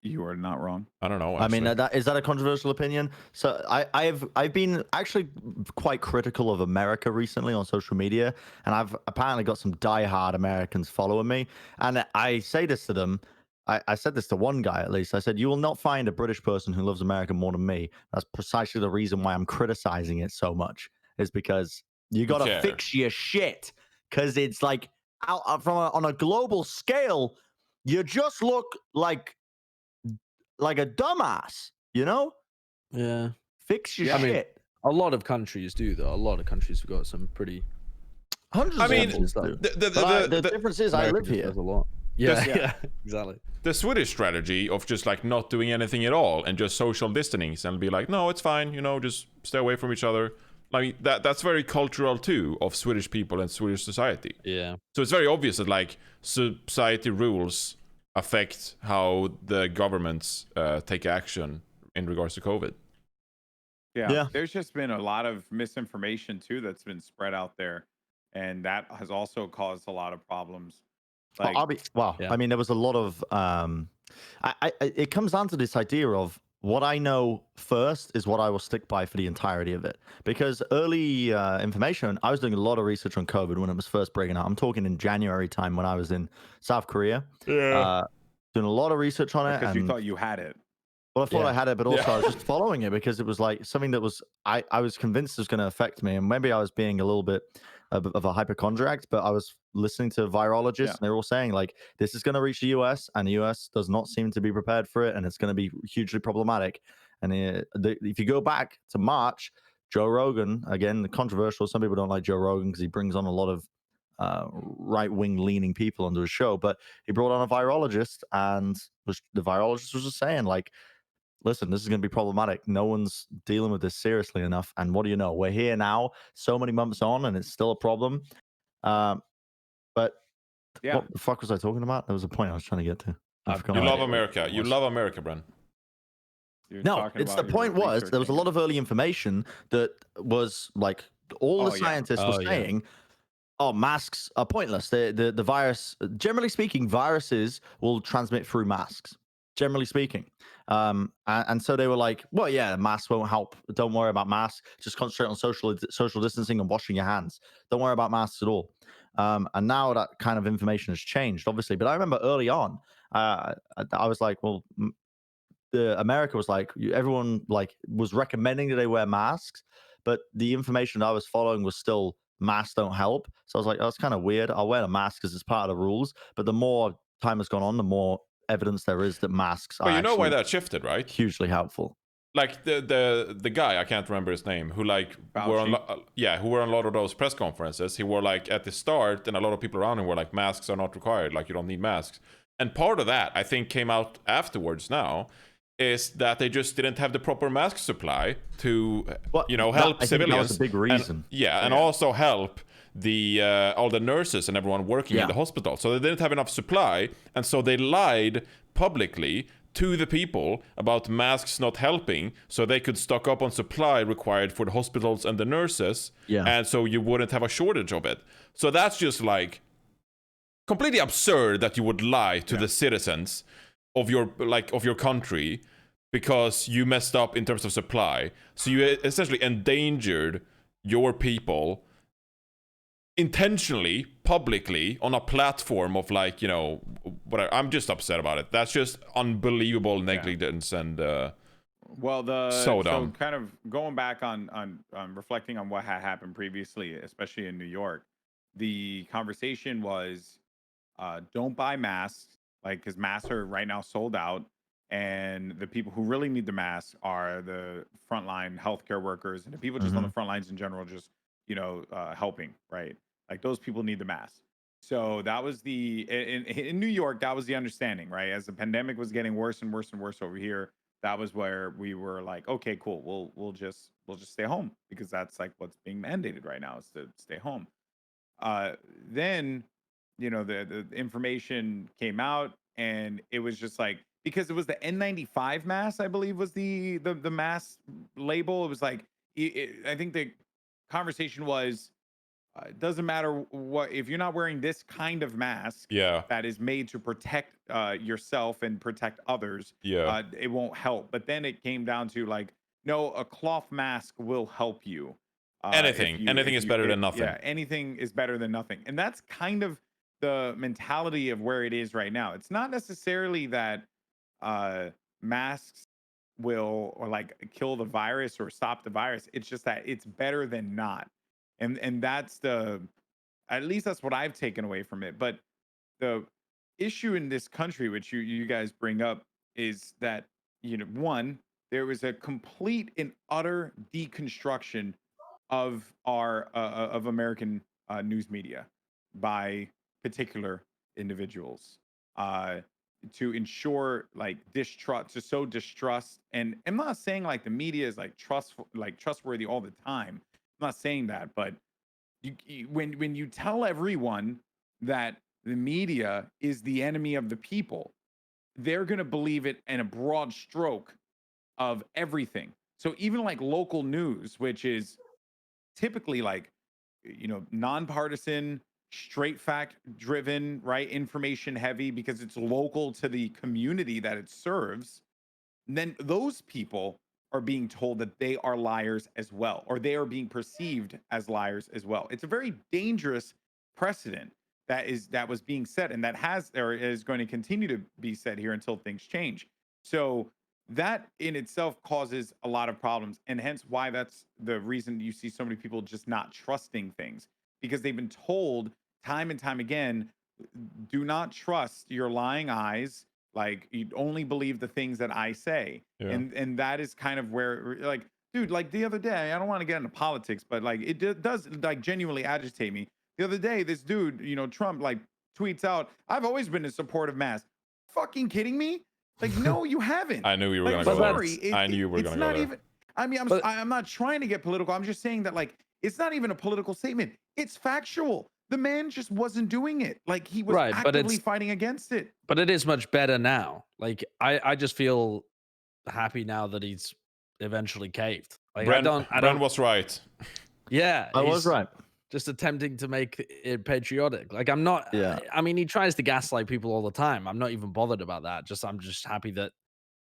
You are not wrong. I don't know. I mean, Actually. is that a controversial opinion? So I've been actually quite critical of America recently on social media, and I've apparently got some diehard Americans following me. And I say this to them. I said this to one guy at least. I said, "You will not find a British person who loves America more than me." That's precisely the reason why I'm criticizing it so much. Is because you got to care. fix your shit. Because it's like on a global scale, you just look like a dumbass, Yeah. Fix your Yeah. I mean, shit. a lot of countries do, though. A lot of countries have got some pretty. Hundreds I of mean, countries stuff. do. the The difference is I America live just here. does a lot. Yeah, Yeah. yeah, exactly. the Swedish strategy of just like not doing anything at all and just social distancing and be like, no, it's fine, just stay away from each other. Like that's very cultural too of Swedish people and Swedish society. Yeah. So it's very obvious that like society rules affect how the governments take action in regards to COVID. Yeah. There's just been a lot of misinformation too that's been spread out there, and that has also caused a lot of problems. Like, Yeah. I mean, there was a lot of it comes down to this idea of what I know first is what I will stick by for the entirety of it. Because early information, I was doing a lot of research on COVID when it was first breaking out. I'm talking in January time when I was in South Korea. Yeah. Doing a lot of research on it. because you And thought you had it. well, I thought Yeah. I had it, but also I was just following it because it was like something that was I was convinced was going to affect me, and maybe I was being a little bit of a hypochondriac, but I was listening to virologists, Yeah. and they were all saying like this is going to reach the US, and the US does not seem to be prepared for it, and it's going to be hugely problematic. And if you go back to March, Joe Rogan, again, controversial. Some people don't like Joe Rogan because he brings on a lot of right-wing leaning people onto his show, but he brought on a virologist, and the virologist was just saying like, listen, this is going to be problematic. No one's dealing with this seriously enough. And what do you know? We're here now, so many months on, and it's still a problem. But Yeah. what the fuck was I talking about? There was a point I was trying to get to. I forgot You what love it America. You love America, Bren. You're No, talking it's the about point your was there was a lot of early information that was like all the Oh, yeah. scientists were Oh, yeah. saying, oh, masks are pointless. The virus, generally speaking, viruses will transmit through masks. Generally speaking, and so they were like, well, yeah, masks won't help. Don't worry about masks. Just concentrate on social distancing and washing your hands. Don't worry about masks at all. And now that kind of information has changed, obviously. But I remember early on, I was like, well, America was like, everyone like was recommending that they wear masks, but the information I was following was still masks don't help. So I was like, oh, that's kind of weird. I'll wear a mask because it's part of the rules. But the more time has gone on, the more evidence there is that masks are But you know why actually that shifted, right? hugely helpful. Like the guy, I can't remember his name, who like were on who were on a lot of those press conferences. He were like at the start, and a lot of people around him were like, masks are not required, like you don't need masks. And part of that, I think, came out afterwards now, is that they just didn't have the proper mask supply to help civilians. That was a big reason. And also help the all the nurses and everyone working in the hospital. So they didn't have enough supply, and so they lied publicly to the people about masks not helping, so they could stock up on supply required for the hospitals and the nurses, and so you wouldn't have a shortage of it. So that's just like completely absurd that you would lie to the citizens of your country because you messed up in terms of supply. So you essentially endangered your people intentionally, publicly, on a platform of like, whatever. I'm just upset about it. That's just unbelievable negligence and so kind of going back on reflecting on what had happened previously, especially in New York, the conversation was don't buy masks like because masks are right now sold out, and the people who really need the masks are the frontline healthcare workers and the people just on the front lines in general, just helping, right? Like those people need the mask. So that was in New York, that was the understanding, right? As the pandemic was getting worse and worse and worse over here, that was where we were like, okay, cool, we'll just stay home because that's like what's being mandated right now is to stay home. Then the information came out, and it was just like, because it was the N95 mask, I believe was the mask label. It was like I think the conversation was, it doesn't matter what, if you're not wearing this kind of mask that is made to protect yourself and protect others, it won't help. But then it came down to like, no, a cloth mask will help you. Anything is better than nothing. Yeah, anything is better than nothing. And that's kind of the mentality of where it is right now. It's not necessarily that masks will or like kill the virus or stop the virus. It's just that it's better than not. And that's at least that's what I've taken away from it. But the issue in this country, which you guys bring up, is that one, there was a complete and utter deconstruction of our of American news media by particular individuals to ensure like distrust, to sow distrust. And I'm not saying like the media is like trustworthy all the time. I'm not saying that, but when you tell everyone that the media is the enemy of the people, they're going to believe it in a broad stroke of everything. So even like local news, which is typically like nonpartisan, straight fact driven, right, information heavy because it's local to the community that it serves, then those people are being told that they are liars as well, or they are being perceived as liars as well. It's a very dangerous precedent that was being set, and that has or is going to continue to be set here until things change. So that in itself causes a lot of problems, and hence why that's the reason you see so many people just not trusting things, because they've been told time and time again, do not trust your lying eyes. Like, you only believe the things that I say. And that is kind of where, like, dude, like the other day, I don't want to get into politics, but like it does like genuinely agitate me. The other day, this dude, Trump, like tweets out, "I've always been in support of masks." Fucking kidding me? Like, no, you haven't. I knew you were like, gonna go sorry, there. I knew you were gonna go there. Even, I mean, I'm not trying to get political. I'm just saying that like it's not even a political statement. It's factual. The man just wasn't doing it. Like, he was actively fighting against it. But it is much better now. Like, I just feel happy now that he's eventually caved. Like, Bren was right. Yeah, I was right. Just attempting to make it patriotic. Like, I'm not. Yeah. I mean, he tries to gaslight people all the time. I'm not even bothered about that. I'm just happy that,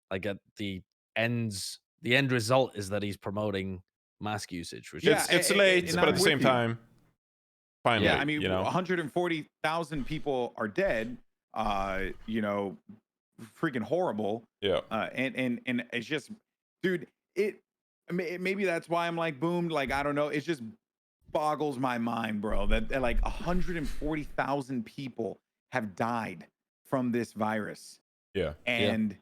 like, at the end result is that he's promoting mask usage, which it's late, but at the same time, finally, yeah. I mean, 140,000 people are dead. Freaking horrible. Yeah. And it's just, dude, maybe that's why I'm like boomed. Like, I don't know. It just boggles my mind, bro, that like 140,000 people have died from this virus. Yeah. And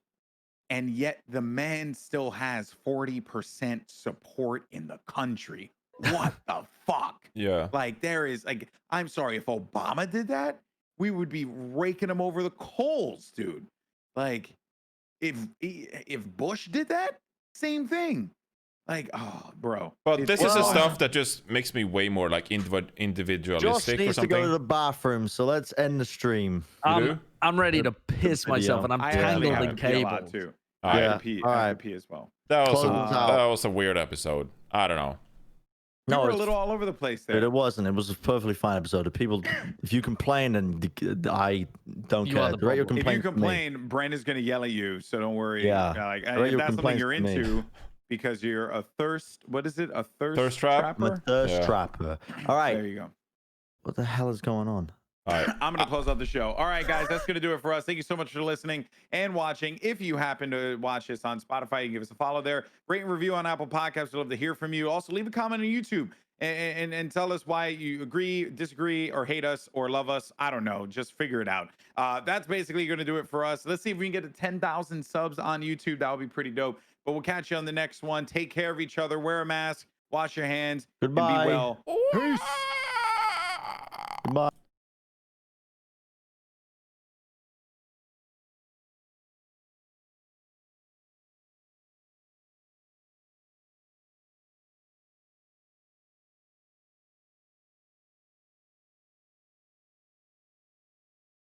yet the man still has 40% support in the country. What the fuck? Yeah. Like, there is like, I'm sorry, if Obama did that, we would be raking him over the coals, dude. Like, if Bush did that, same thing. Like, oh, bro. But this is the stuff that just makes me way more like individualistic Josh or needs something. to go to the bathroom, so let's end the stream. I'm ready to piss myself, and I'm tangled in cable. Too. Yeah. I have to pee as well. That was a weird episode. I don't know. No, we were a little all over the place there. But it wasn't. It was a perfectly fine episode. People, if you complain, and I don't care. Direct your complaint. If you complain, Bren is going to yell at you, so don't worry. Yeah. Like, if that's something you're into, because you're a thirst. What is it? A thirst trapper? I'm a thirst trapper. All right. There you go. What the hell is going on? All right. I'm going to close out the show. All right, guys, that's going to do it for us. Thank you so much for listening and watching. If you happen to watch this on Spotify, you can give us a follow there. Rate and review on Apple Podcasts. We'd love to hear from you. Also, leave a comment on YouTube and tell us why you agree, disagree, or hate us or love us. I don't know. Just figure it out. That's basically going to do it for us. Let's see if we can get to 10,000 subs on YouTube. That would be pretty dope. But we'll catch you on the next one. Take care of each other. Wear a mask. Wash your hands. Goodbye. And be well. Peace. Goodbye.